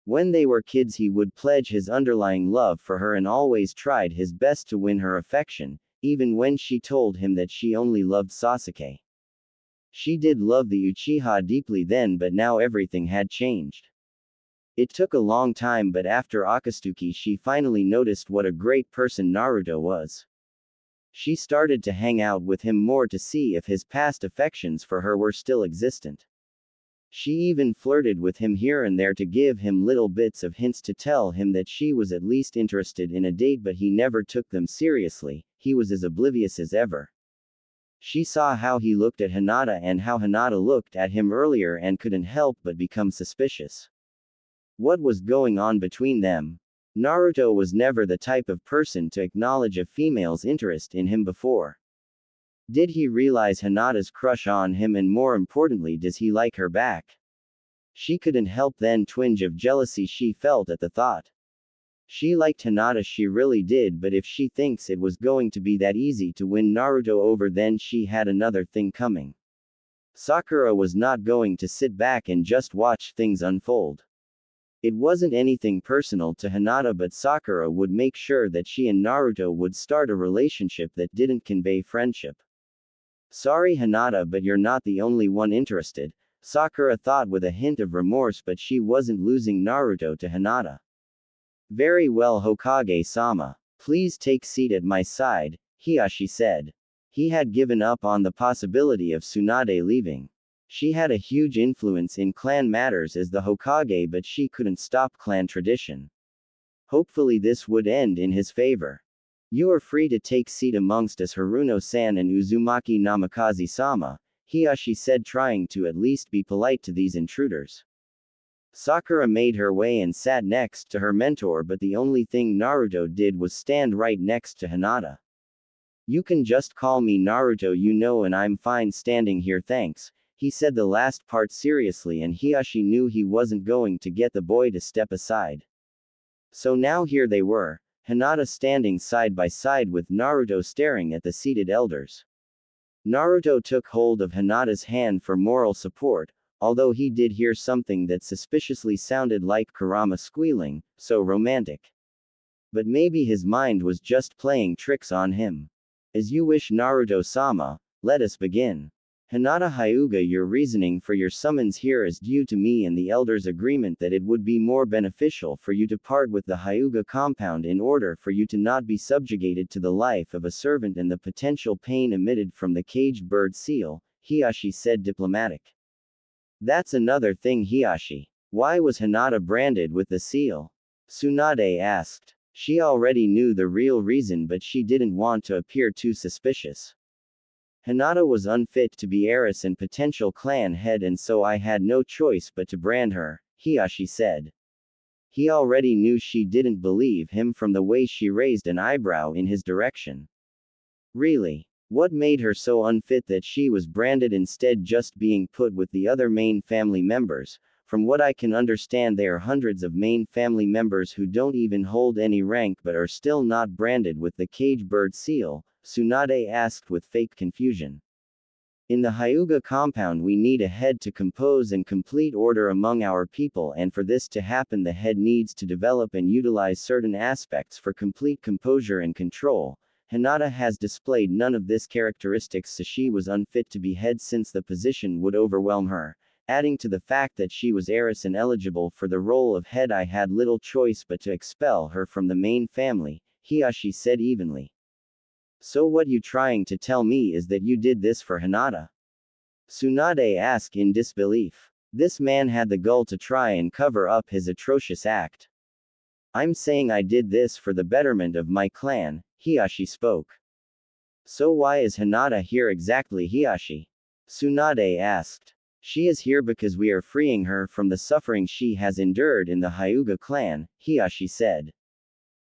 [SPEAKER 1] When they were kids, he would pledge his underlying love for her and always tried his best to win her affection, even when she told him that she only loved Sasuke. She did love the Uchiha deeply then, but now everything had changed. It took a long time, but after Akatsuki she finally noticed what a great person Naruto was. She started to hang out with him more to see if his past affections for her were still existent. She even flirted with him here and there to give him little bits of hints to tell him that she was at least interested in a date, but he never took them seriously. He was as oblivious as ever. She saw how he looked at Hinata and how Hinata looked at him earlier and couldn't help but become suspicious. What was going on between them? Naruto was never the type of person to acknowledge a female's interest in him before. Did he realize Hinata's crush on him, and more importantly, does he like her back? She couldn't help then twinge of jealousy she felt at the thought. She liked Hinata, she really did, but if she thinks it was going to be that easy to win Naruto over, then she had another thing coming. Sakura was not going to sit back and just watch things unfold. It wasn't anything personal to Hinata, but Sakura would make sure that she and Naruto would start a relationship that didn't convey friendship. Sorry Hinata, but you're not the only one interested, Sakura thought with a hint of remorse, but she wasn't losing Naruto to Hinata. Very well, Hokage-sama. Please take seat at my side, Hiashi said. He had given up on the possibility of Tsunade leaving. She had a huge influence in clan matters as the Hokage, but she couldn't stop clan tradition. Hopefully this would end in his favor. You are free to take seat amongst us, Haruno-san and Uzumaki Namikaze-sama, Hiashi said, trying to at least be polite to these intruders. Sakura made her way and sat next to her mentor, but the only thing Naruto did was stand right next to Hinata. You can just call me Naruto, you know, and I'm fine standing here, thanks. He said the last part seriously, and Hiashi knew he wasn't going to get the boy to step aside. So now here they were, Hinata standing side by side with Naruto staring at the seated elders. Naruto took hold of Hinata's hand for moral support, although he did hear something that suspiciously sounded like Kurama squealing, so romantic. But maybe his mind was just playing tricks on him. As you wish, Naruto-sama, let us begin. Hinata Hyuga, your reasoning for your summons here is due to me and the elders' agreement that it would be more beneficial for you to part with the Hyuga compound in order for you to not be subjugated to the life of a servant and the potential pain emitted from the caged bird seal, Hiashi said, diplomatic. That's another thing, Hiashi. Why was Hinata branded with the seal? Tsunade asked. She already knew the real reason, but she didn't want to appear too suspicious. Hinata was unfit to be heiress and potential clan head, and so I had no choice but to brand her, Hiashi said. He already knew she didn't believe him from the way she raised an eyebrow in his direction. Really? What made her so unfit that she was branded instead, just being put with the other main family members? From what I can understand, there are hundreds of main family members who don't even hold any rank but are still not branded with the cage bird seal, Tsunade asked with fake confusion. In the Hyuga compound we need a head to compose and complete order among our people, and for this to happen the head needs to develop and utilize certain aspects for complete composure and control. Hinata has displayed none of this characteristics, so she was unfit to be head since the position would overwhelm her. Adding to the fact that she was heiress and eligible for the role of head, I had little choice but to expel her from the main family, Hiashi said evenly. So what you trying to tell me is that you did this for Hinata? Tsunade asked in disbelief. This man had the gall to try and cover up his atrocious act. I'm saying I did this for the betterment of my clan, Hiashi spoke. So why is Hinata here exactly, Hiashi? Tsunade asked. She is here because we are freeing her from the suffering she has endured in the Hyuga clan, Hiashi said.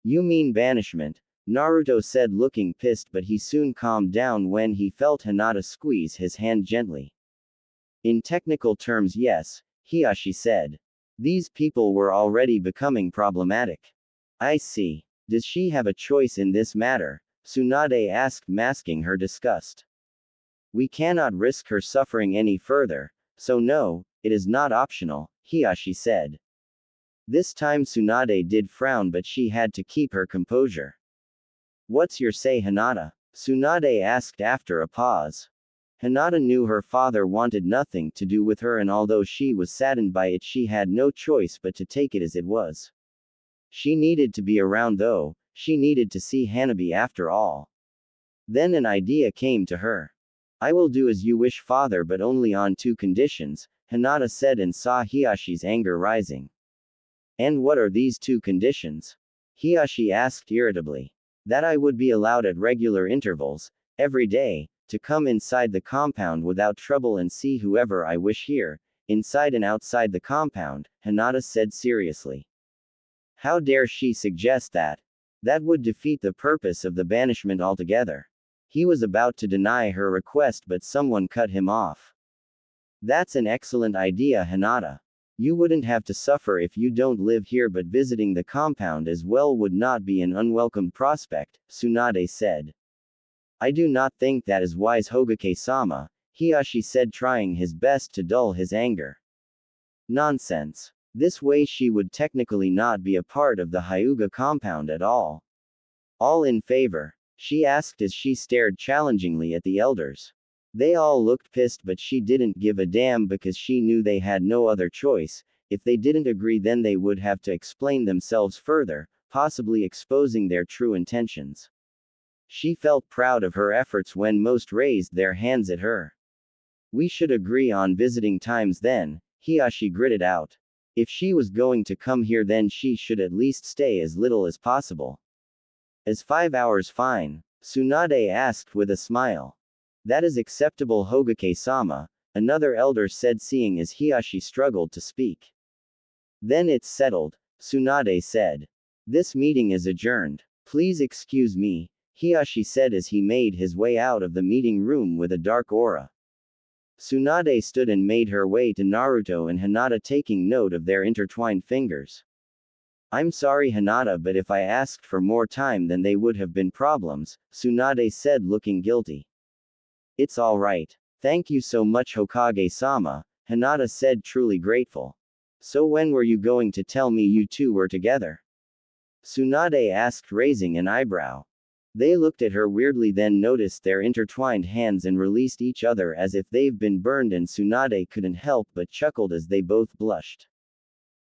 [SPEAKER 1] You mean banishment? Naruto said, looking pissed, but he soon calmed down when he felt Hinata squeeze his hand gently. In technical terms, yes, Hiashi said. These people were already becoming problematic. I see. Does she have a choice in this matter? Tsunade asked, masking her disgust. We cannot risk her suffering any further, so no, it is not optional, Hiashi said. This time Tsunade did frown, but she had to keep her composure. What's your say, Hinata? Tsunade asked after a pause. Hinata knew her father wanted nothing to do with her, and although she was saddened by it, she had no choice but to take it as it was. She needed to be around though, she needed to see Hanabi after all. Then an idea came to her. I will do as you wish, father, but only on 2 conditions, Hinata said, and saw Hiashi's anger rising. And what are these 2 conditions? Hiashi asked irritably. That I would be allowed at regular intervals, every day, to come inside the compound without trouble and see whoever I wish here, inside and outside the compound, Hinata said seriously. How dare she suggest that? That would defeat the purpose of the banishment altogether. He was about to deny her request, but someone cut him off. That's an excellent idea, Hinata. You wouldn't have to suffer if you don't live here, but visiting the compound as well would not be an unwelcome prospect, Tsunade said. I do not think that is wise, Hogake-sama, Hiyashi said, trying his best to dull his anger. Nonsense. This way she would technically not be a part of the Hyuga compound at all. All in favor? She asked as she stared challengingly at the elders. They all looked pissed, but she didn't give a damn because she knew they had no other choice. If they didn't agree, then they would have to explain themselves further, possibly exposing their true intentions. She felt proud of her efforts when most raised their hands at her. We should agree on visiting times then, Hiyashi gritted out. If she was going to come here, then she should at least stay as little as possible. Is 5 hours fine? Tsunade asked with a smile. That is acceptable, Hogake-sama, another elder said, seeing as Hiyashi struggled to speak. Then it's settled, Tsunade said. This meeting is adjourned. Please excuse me, Hiyashi said as he made his way out of the meeting room with a dark aura. Tsunade stood and made her way to Naruto and Hinata, taking note of their intertwined fingers. I'm sorry, Hinata, but if I asked for more time, then they would have been problems, Tsunade said, looking guilty. It's all right. Thank you so much, Hokage-sama, Hinata said, truly grateful. So when were you going to tell me you two were together? Tsunade asked, raising an eyebrow. They looked at her weirdly, then noticed their intertwined hands and released each other as if they've been burned, and Tsunade couldn't help but chuckled as they both blushed.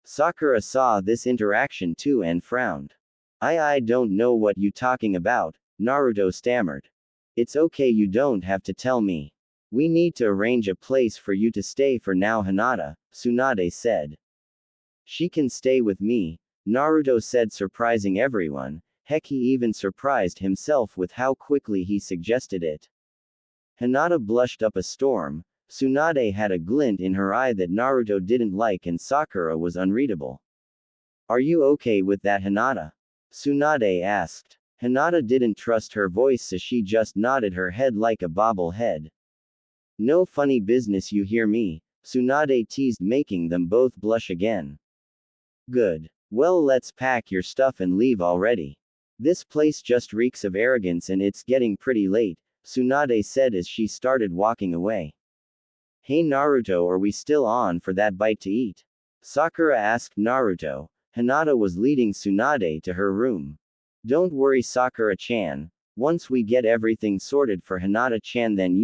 [SPEAKER 1] Sakura saw this interaction too and frowned. I don't know what you talking about, Naruto stammered. It's okay, you don't have to tell me. We need to arrange a place for you to stay for now, Hinata, Tsunade said. She can stay with me, Naruto said, surprising everyone. Heck, he even surprised himself with how quickly he suggested it. Hinata blushed up a storm. Tsunade had a glint in her eye that Naruto didn't like, and Sakura was unreadable. Are you okay with that, Hinata? Tsunade asked. Hinata didn't trust her voice, so she just nodded her head like a bobblehead. No funny business, you hear me? Tsunade teased, making them both blush again. Good. Well, let's pack your stuff and leave already. This place just reeks of arrogance and it's getting pretty late, Tsunade said as she started walking away. Hey Naruto, are we still on for that bite to eat? Sakura asked Naruto. Hinata was leading Tsunade to her room. Don't worry, Sakura-chan. Once we get everything sorted for Hinata-chan, then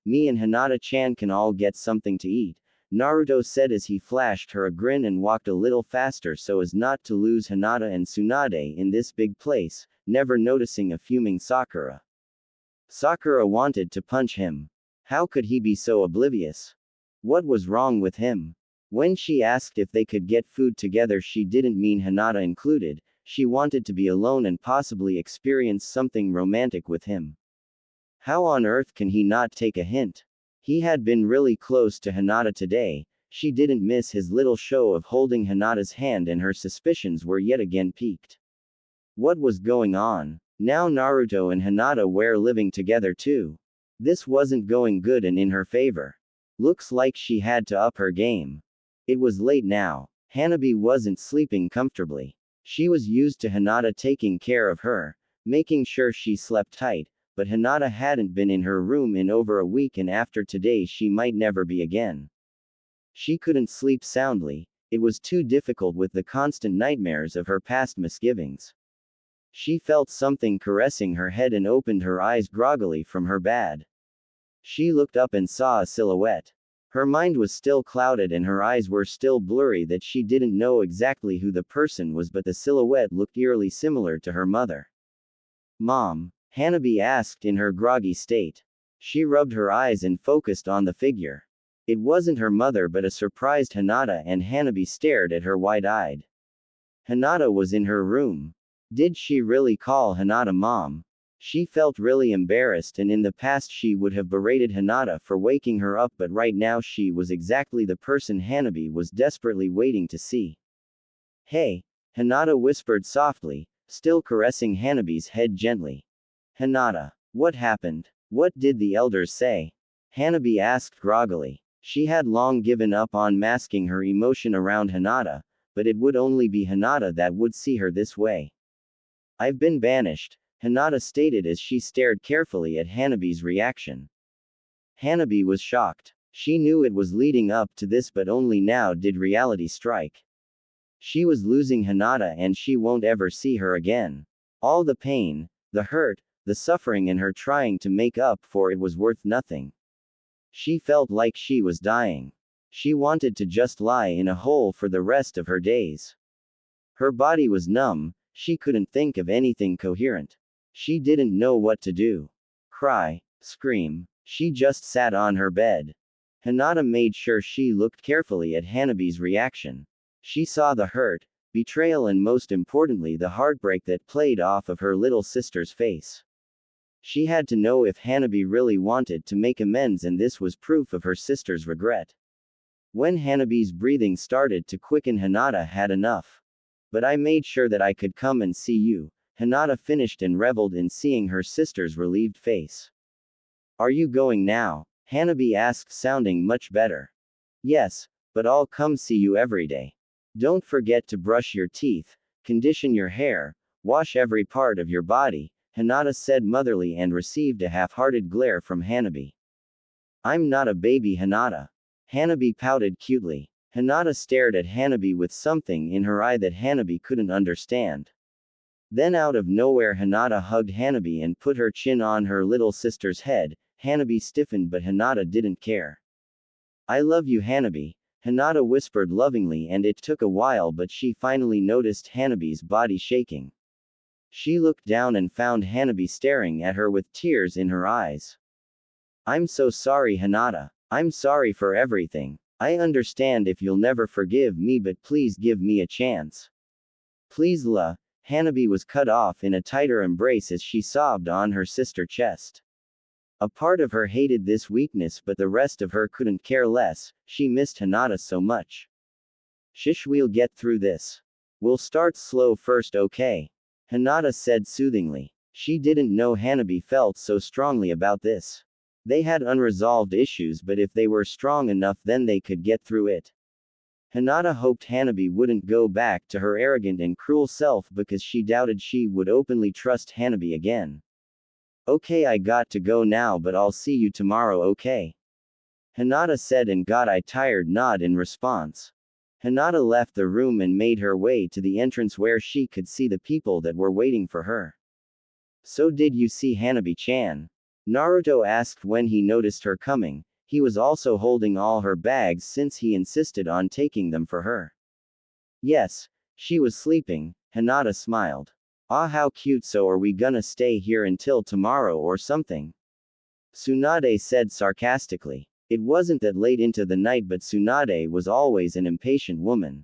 [SPEAKER 1] me and Hinata-chan can all get something to eat, Naruto said as he flashed her a grin and walked a little faster so as not to lose Hinata and Tsunade in this big place, never noticing a fuming Sakura. Sakura wanted to punch him. How could he be so oblivious? What was wrong with him? When she asked if they could get food together, she didn't mean Hinata included. She wanted to be alone and possibly experience something romantic with him. How on earth can he not take a hint? He had been really close to Hinata today. She didn't miss his little show of holding Hinata's hand, and her suspicions were yet again piqued. What was going on? Now Naruto and Hinata were living together too. This wasn't going good and in her favor. Looks like she had to up her game. It was late now. Hanabi wasn't sleeping comfortably. She was used to Hinata taking care of her, making sure she slept tight, but Hinata hadn't been in her room in over a week, and after today she might never be again. She couldn't sleep soundly. It was too difficult with the constant nightmares of her past misgivings. She felt something caressing her head and opened her eyes groggily from her bed. She looked up and saw a silhouette. Her mind was still clouded and her eyes were still blurry, that she didn't know exactly who the person was, but the silhouette looked eerily similar to her mother. Mom? Hanabi asked in her groggy state. She rubbed her eyes and focused on the figure. It wasn't her mother but a surprised Hinata, and Hanabi stared at her wide-eyed. Hinata was in her room. Did she really call Hinata mom? She felt really embarrassed, and in the past she would have berated Hinata for waking her up, but right now she was exactly the person Hanabi was desperately waiting to see. Hey, Hinata whispered softly, still caressing Hanabi's head gently. Hinata, what happened? What did the elders say? Hanabi asked groggily. She had long given up on masking her emotion around Hinata, but it would only be Hinata that would see her this way. I've been banished, Hinata stated as she stared carefully at Hanabi's reaction. Hanabi was shocked. She knew it was leading up to this, but only now did reality strike. She was losing Hinata and she won't ever see her again. All the pain, the hurt, the suffering in her trying to make up for it was worth nothing. She felt like she was dying. She wanted to just lie in a hole for the rest of her days. Her body was numb, she couldn't think of anything coherent. She didn't know what to do. Cry, scream. She just sat on her bed. Hinata made sure she looked carefully at Hanabi's reaction. She saw the hurt, betrayal, and most importantly the heartbreak that played off of her little sister's face. She had to know if Hanabi really wanted to make amends, and this was proof of her sister's regret. When Hanabi's breathing started to quicken, Hinata had enough. But I made sure that I could come and see you, Hinata finished and reveled in seeing her sister's relieved face. Are you going now? Hanabi asked, sounding much better. Yes, but I'll come see you every day. Don't forget to brush your teeth, condition your hair, wash every part of your body, Hinata said motherly and received a half-hearted glare from Hanabi. I'm not a baby, Hinata. Hanabi pouted cutely. Hinata stared at Hanabi with something in her eye that Hanabi couldn't understand. Then out of nowhere Hinata hugged Hanabi and put her chin on her little sister's head. Hanabi stiffened, but Hinata didn't care. I love you, Hanabi, Hinata whispered lovingly, and it took a while, but she finally noticed Hanabi's body shaking. She looked down and found Hanabi staring at her with tears in her eyes. I'm so sorry, Hinata. I'm sorry for everything. I understand if you'll never forgive me, but please give me a chance. Please, La. Hanabi was cut off in a tighter embrace as she sobbed on her sister's chest. A part of her hated this weakness, but the rest of her couldn't care less. She missed Hinata so much. Shish, we'll get through this. We'll start slow first, okay? Hinata said soothingly. She didn't know Hanabi felt so strongly about this. They had unresolved issues, but if they were strong enough, then they could get through it. Hinata hoped Hanabi wouldn't go back to her arrogant and cruel self, because she doubted she would openly trust Hanabi again. Okay, I got to go now, but I'll see you tomorrow, okay? Hinata said and got a tired nod in response. Hinata left the room and made her way to the entrance where she could see the people that were waiting for her. So did you see Hanabi-chan? Naruto asked when he noticed her coming. He was also holding all her bags since he insisted on taking them for her. Yes, she was sleeping, Hinata smiled. Ah, how cute. So are we gonna stay here until tomorrow or something? Tsunade said sarcastically. It wasn't that late into the night, but Tsunade was always an impatient woman.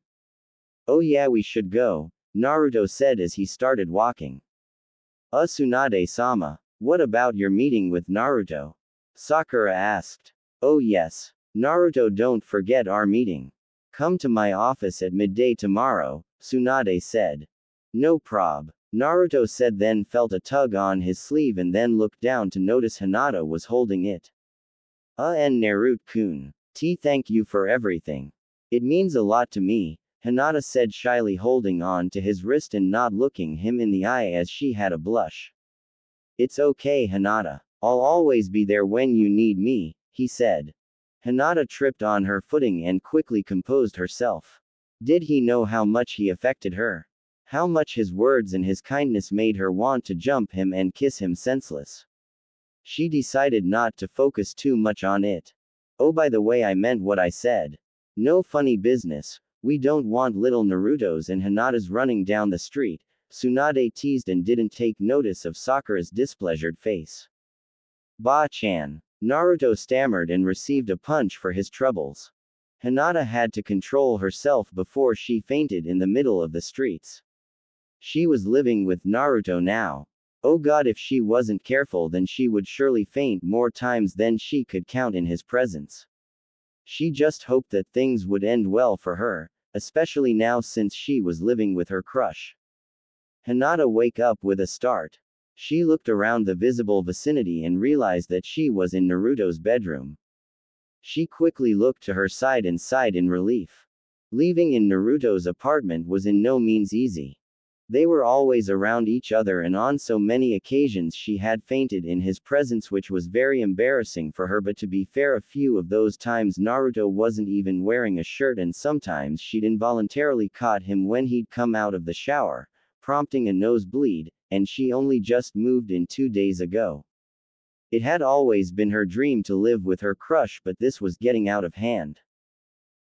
[SPEAKER 1] Oh yeah, we should go, Naruto said as he started walking. Tsunade-sama, what about your meeting with Naruto? Sakura asked. Oh yes, Naruto, don't forget our meeting. Come to my office at midday tomorrow, Tsunade said. No prob, Naruto said, then felt a tug on his sleeve and then looked down to notice Hinata was holding it. And Naruto-kun. Thank you for everything. It means a lot to me, Hinata said shyly, holding on to his wrist and not looking him in the eye as she had a blush. It's okay, Hinata. I'll always be there when you need me, he said. Hinata tripped on her footing and quickly composed herself. Did he know how much he affected her? How much his words and his kindness made her want to jump him and kiss him senseless? She decided not to focus too much on it. Oh, by the way, I meant what I said. No funny business. We don't want little Narutos and Hinata's running down the street, Tsunade teased and didn't take notice of Sakura's displeasured face. Ba-chan. Naruto stammered and received a punch for his troubles. Hinata had to control herself before she fainted in the middle of the streets. She was living with Naruto now. Oh God, if she wasn't careful, then she would surely faint more times than she could count in his presence. She just hoped that things would end well for her, especially now since she was living with her crush. Hinata wake up with a start. She looked around the visible vicinity and realized that she was in Naruto's bedroom. She quickly looked to her side and sighed in relief. Leaving in Naruto's apartment was in no means easy. They were always around each other, and on so many occasions she had fainted in his presence, which was very embarrassing for her. But to be fair, a few of those times Naruto wasn't even wearing a shirt, and sometimes she'd involuntarily caught him when he'd come out of the shower, prompting a nosebleed, and she only just moved in 2 days ago. It had always been her dream to live with her crush, but this was getting out of hand.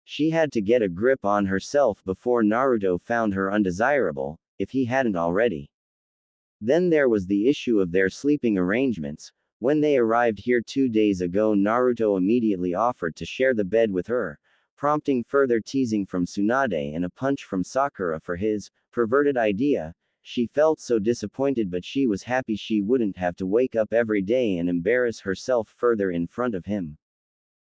[SPEAKER 1] She had to get a grip on herself before Naruto found her undesirable, if he hadn't already. Then there was the issue of their sleeping arrangements. When they arrived here 2 days ago, Naruto immediately offered to share the bed with her, prompting further teasing from Tsunade and a punch from Sakura for his perverted idea. She felt so disappointed, but she was happy she wouldn't have to wake up every day and embarrass herself further in front of him.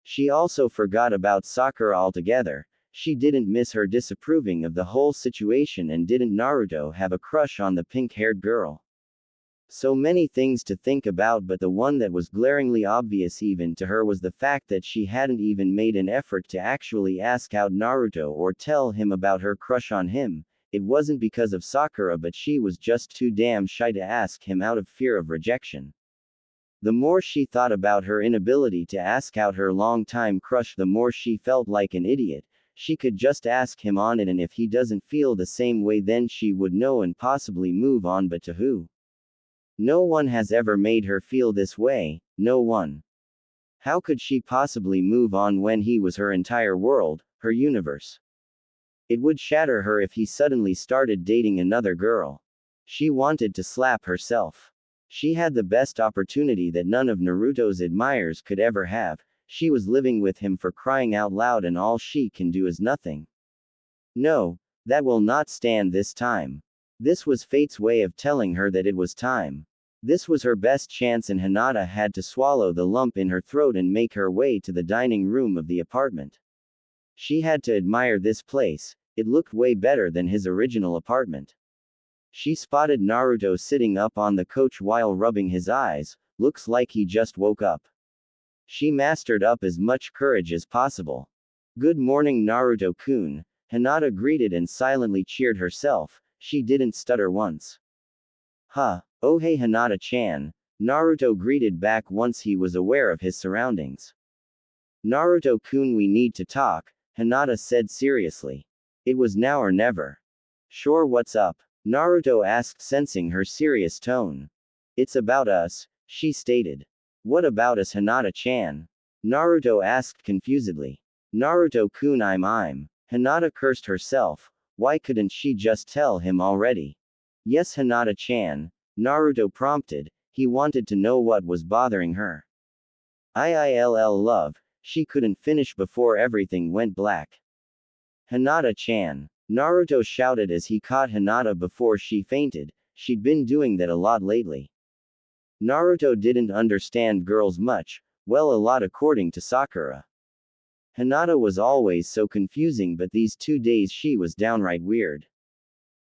[SPEAKER 1] She also forgot about Sakura altogether. She didn't miss her disapproving of the whole situation, and didn't Naruto have a crush on the pink-haired girl? So many things to think about, but the one that was glaringly obvious even to her was the fact that she hadn't even made an effort to actually ask out Naruto or tell him about her crush on him. It wasn't because of Sakura, but she was just too damn shy to ask him out of fear of rejection. The more she thought about her inability to ask out her long-time crush, the more she felt like an idiot. She could just ask him on it, and if he doesn't feel the same way, then she would know and possibly move on, but to who? No one has ever made her feel this way, no one. How could she possibly move on when he was her entire world, her universe? It would shatter her if he suddenly started dating another girl. She wanted to slap herself. She had the best opportunity that none of Naruto's admirers could ever have. She was living with him, for crying out loud, and all she can do is nothing. No, that will not stand this time. This was fate's way of telling her that it was time. This was her best chance, and Hinata had to swallow the lump in her throat and make her way to the dining room of the apartment. She had to admire this place. It looked way better than his original apartment. She spotted Naruto sitting up on the couch while rubbing his eyes. Looks like he just woke up. She mustered up as much courage as possible. "Good morning, Naruto-kun," Hinata greeted and silently cheered herself. She didn't stutter once. "Huh, oh hey Hinata-chan," Naruto greeted back once he was aware of his surroundings. "Naruto-kun, we need to talk," Hinata said seriously. It was now or never. "Sure, what's up?" Naruto asked, sensing her serious tone. "It's about us," she stated. "What about us, Hinata-chan?" Naruto asked confusedly. "Naruto-kun, I'm. Hinata cursed herself. Why couldn't she just tell him already? "Yes, Hinata-chan," Naruto prompted. He wanted to know what was bothering her. "Ill love," she couldn't finish before everything went black. "Hinata-chan," Naruto shouted as he caught Hinata before she fainted. She'd been doing that a lot lately. Naruto didn't understand girls much, well, a lot according to Sakura. Hinata was always so confusing, but these 2 days she was downright weird.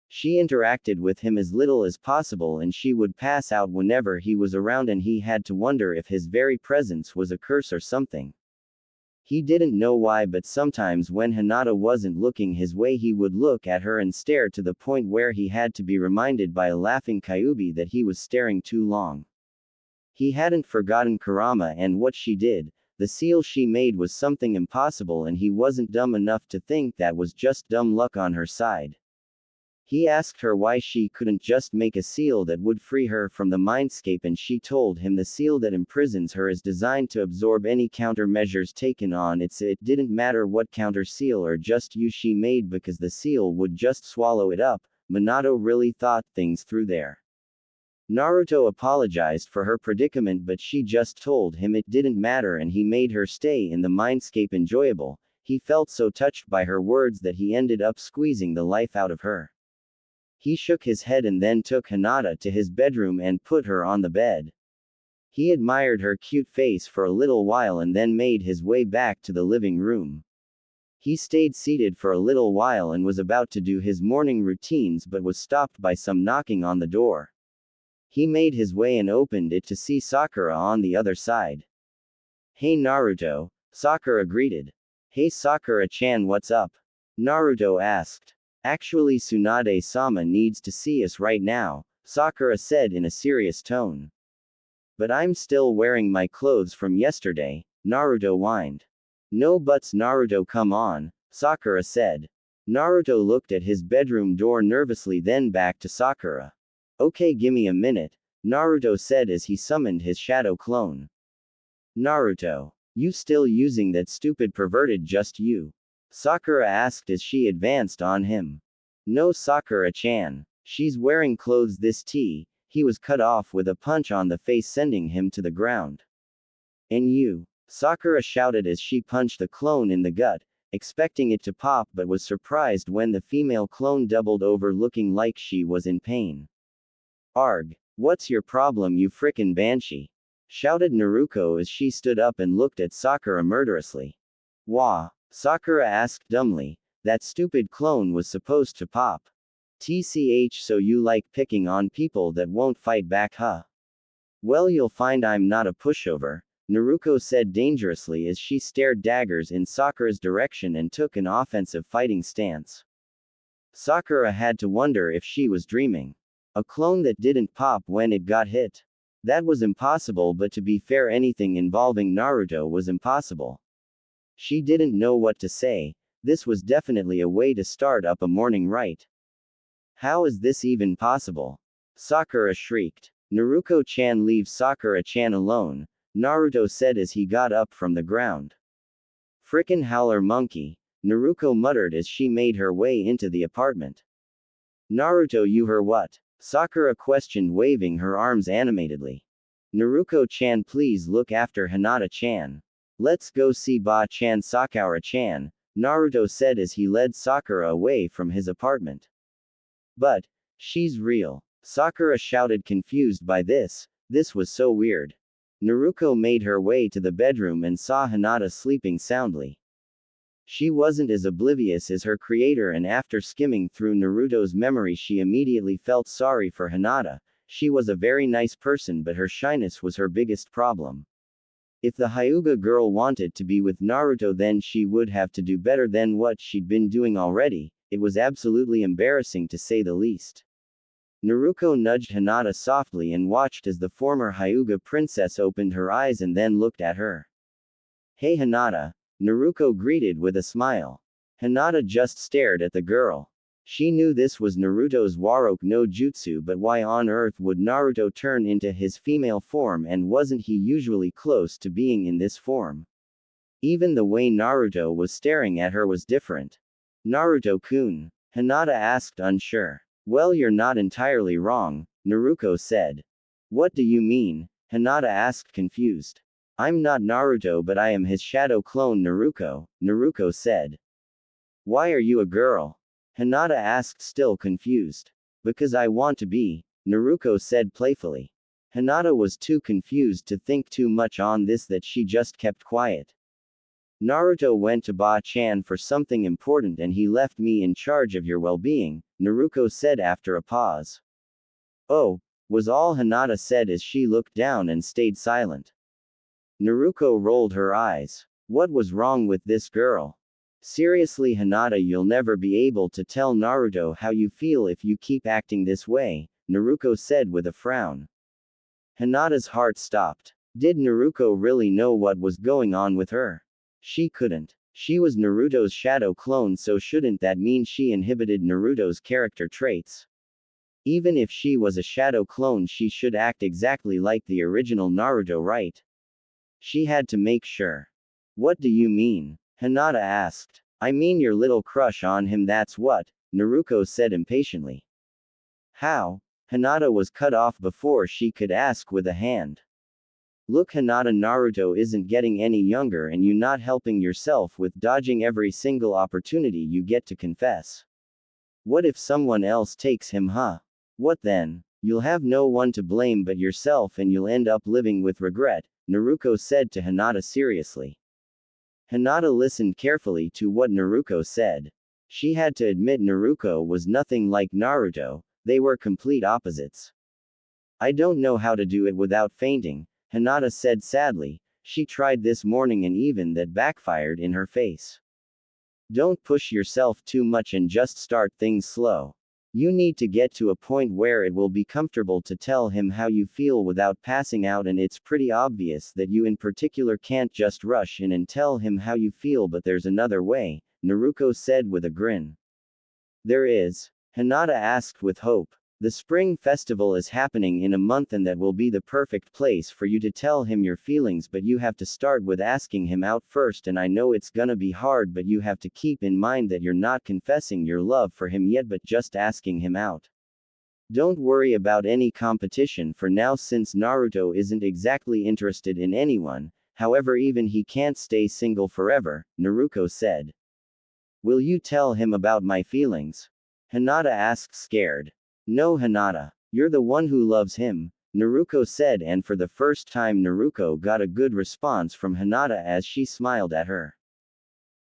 [SPEAKER 1] She interacted with him as little as possible, and she would pass out whenever he was around, and he had to wonder if his very presence was a curse or something. He didn't know why, but sometimes when Hinata wasn't looking his way, he would look at her and stare to the point where he had to be reminded by a laughing Kyuubi that he was staring too long. He hadn't forgotten Kurama and what she did. The seal she made was something impossible, and he wasn't dumb enough to think that was just dumb luck on her side. He asked her why she couldn't just make a seal that would free her from the mindscape, and she told him the seal that imprisons her is designed to absorb any countermeasures taken on it. It didn't matter what counter seal or just use she made, because the seal would just swallow it up. Minato really thought things through there. Naruto apologized for her predicament, but she just told him it didn't matter, and he made her stay in the mindscape enjoyable. He felt so touched by her words that he ended up squeezing the life out of her. He shook his head and then took Hinata to his bedroom and put her on the bed. He admired her cute face for a little while and then made his way back to the living room. He stayed seated for a little while and was about to do his morning routines but was stopped by some knocking on the door. He made his way and opened it to see Sakura on the other side. "Hey Naruto," Sakura greeted. "Hey Sakura-chan, what's up?" Naruto asked. "Actually Tsunade-sama needs to see us right now," Sakura said in a serious tone. "But I'm still wearing my clothes from yesterday," Naruto whined. "No buts Naruto, come on," Sakura said. Naruto looked at his bedroom door nervously, then back to Sakura. "Okay, gimme a minute," Naruto said as he summoned his shadow clone. "Naruto, you still using that stupid perverted just you?" Sakura asked as she advanced on him. "No Sakura-chan. She's wearing clothes this tea." He was cut off with a punch on the face, sending him to the ground. "And you?" Sakura shouted as she punched the clone in the gut, expecting it to pop, but was surprised when the female clone doubled over looking like she was in pain. "Arg, what's your problem, you frickin' banshee?" shouted Naruto as she stood up and looked at Sakura murderously. "Wah?" Sakura asked dumbly. "That stupid clone was supposed to pop. TCH, so you like picking on people that won't fight back, huh? Well, you'll find I'm not a pushover," Naruto said dangerously as she stared daggers in Sakura's direction and took an offensive fighting stance. Sakura had to wonder if she was dreaming. A clone that didn't pop when it got hit. That was impossible, but to be fair, anything involving Naruto was impossible. She didn't know what to say. This was definitely a way to start up a morning right. "How is this even possible?" Sakura shrieked. "Naruto-chan, leave Sakura-chan alone," Naruto said as he got up from the ground. "Frickin' howler monkey," Naruto muttered as she made her way into the apartment. "Naruto, you her what?" Sakura questioned, waving her arms animatedly. "Naruto-chan, please look after Hinata-chan. Let's go see Ba-chan, Sakura-chan," Naruto said as he led Sakura away from his apartment. "But, she's real," Sakura shouted, confused by this. This was so weird. Naruto made her way to the bedroom and saw Hinata sleeping soundly. She wasn't as oblivious as her creator, and after skimming through Naruto's memory, she immediately felt sorry for Hinata. She was a very nice person, but her shyness was her biggest problem. If the Hyuga girl wanted to be with Naruto, then she would have to do better than what she'd been doing already. It was absolutely embarrassing, to say the least. Naruto nudged Hinata softly and watched as the former Hyuga princess opened her eyes and then looked at her. "Hey Hinata," Naruto greeted with a smile. Hinata just stared at the girl. She knew this was Naruto's Warok no Jutsu, but why on earth would Naruto turn into his female form, and wasn't he usually close to being in this form? Even the way Naruto was staring at her was different. "Naruto-kun?" Hinata asked, unsure. "Well, you're not entirely wrong," Naruto said. "What do you mean?" Hinata asked, confused. "I'm not Naruto, but I am his shadow clone Naruto said. "Why are you a girl?" Hinata asked, still confused. "Because I want to be," Naruto said playfully. Hinata was too confused to think too much on this, that she just kept quiet. "Naruto went to Ba-chan for something important and he left me in charge of your well-being," Naruto said after a pause. "Oh," was all Hinata said as she looked down and stayed silent. Naruto rolled her eyes. What was wrong with this girl? "Seriously Hinata, you'll never be able to tell Naruto how you feel if you keep acting this way," Naruto said with a frown. Hinata's heart stopped. Did Naruto really know what was going on with her? She couldn't. She was Naruto's shadow clone, so shouldn't that mean she inhibited Naruto's character traits? Even if she was a shadow clone, she should act exactly like the original Naruto, right? She had to make sure. "What do you mean?" Hinata asked. "I mean your little crush on him, that's what," Naruto said impatiently. "How?" Hinata was cut off before she could ask with a hand. "Look Hinata, Naruto isn't getting any younger and you not helping yourself with dodging every single opportunity you get to confess. What if someone else takes him, huh? What then? You'll have no one to blame but yourself and you'll end up living with regret, Naruto said to Hinata seriously. Hinata listened carefully to what Naruto said. She had to admit Naruto was nothing like Naruto, they were complete opposites. I don't know how to do it without fainting, Hinata said sadly. She tried this morning and even that backfired in her face. Don't push yourself too much and just start things slow. You need to get to a point where it will be comfortable to tell him how you feel without passing out, and it's pretty obvious that you in particular can't just rush in and tell him how you feel, but there's another way, Naruto said with a grin. There is? Hinata asked with hope. The spring festival is happening in a month and that will be the perfect place for you to tell him your feelings, but you have to start with asking him out first, and I know it's gonna be hard, but you have to keep in mind that you're not confessing your love for him yet but just asking him out. Don't worry about any competition for now since Naruto isn't exactly interested in anyone, however even he can't stay single forever, Naruto said. Will you tell him about my feelings? Hinata asked scared. No Hinata. You're the one who loves him, Naruto said, and for the first time Naruto got a good response from Hinata as she smiled at her.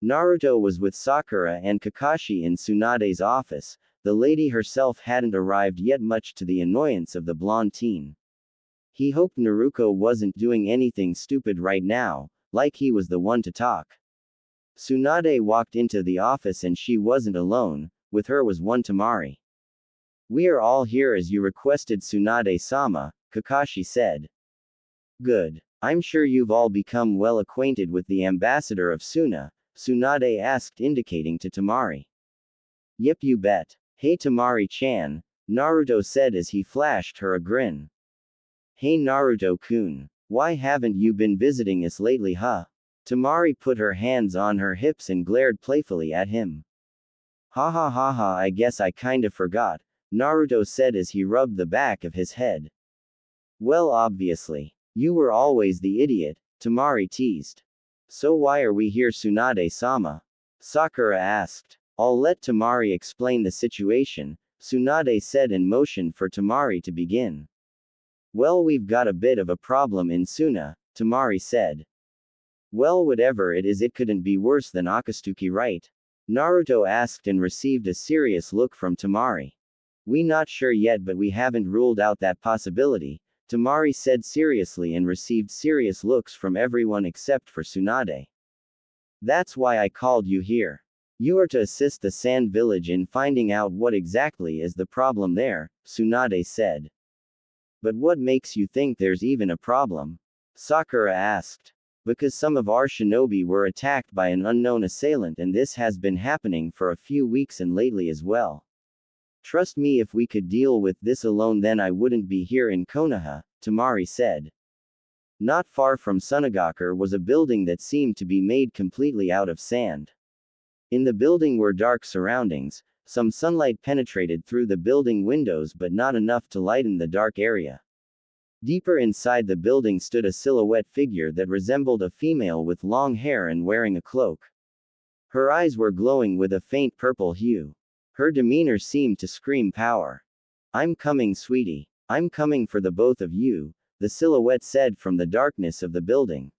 [SPEAKER 1] Naruto was with Sakura and Kakashi in Tsunade's office. The lady herself hadn't arrived yet, much to the annoyance of the blonde teen. He hoped Naruto wasn't doing anything stupid right now, like he was the one to talk. Tsunade walked into the office and she wasn't alone, with her was one Temari. We are all here as you requested, Tsunade-sama, Kakashi said. Good. I'm sure you've all become well acquainted with the ambassador of Suna, Tsunade asked, indicating to Temari. Yep, you bet. Hey Temari-chan, Naruto said as he flashed her a grin. Hey Naruto-kun. Why haven't you been visiting us lately, huh? Temari put her hands on her hips and glared playfully at him. Ha ha ha ha, I guess I kinda forgot, Naruto said as he rubbed the back of his head. Well, obviously. You were always the idiot, Temari teased. So why are we here, Tsunade-sama? Sakura asked. I'll let Temari explain the situation, Tsunade said and motioned for Temari to begin. Well, we've got a bit of a problem in Suna, Temari said. Well, whatever it is, it couldn't be worse than Akatsuki, right? Naruto asked and received a serious look from Temari. We not sure yet, but we haven't ruled out that possibility, Temari said seriously and received serious looks from everyone except for Tsunade. That's why I called you here. You are to assist the Sand Village in finding out what exactly is the problem there, Tsunade said. But what makes you think there's even a problem? Sakura asked. Because some of our shinobi were attacked by an unknown assailant, and this has been happening for a few weeks and lately as well. Trust me, if we could deal with this alone then I wouldn't be here in Konoha, Temari said. Not far from Sunagakur was a building that seemed to be made completely out of sand. In the building were dark surroundings, some sunlight penetrated through the building windows but not enough to lighten the dark area. Deeper inside the building stood a silhouette figure that resembled a female with long hair and wearing a cloak. Her eyes were glowing with a faint purple hue. Her demeanor seemed to scream power. I'm coming, sweetie. I'm coming for the both of you, the silhouette said from the darkness of the building.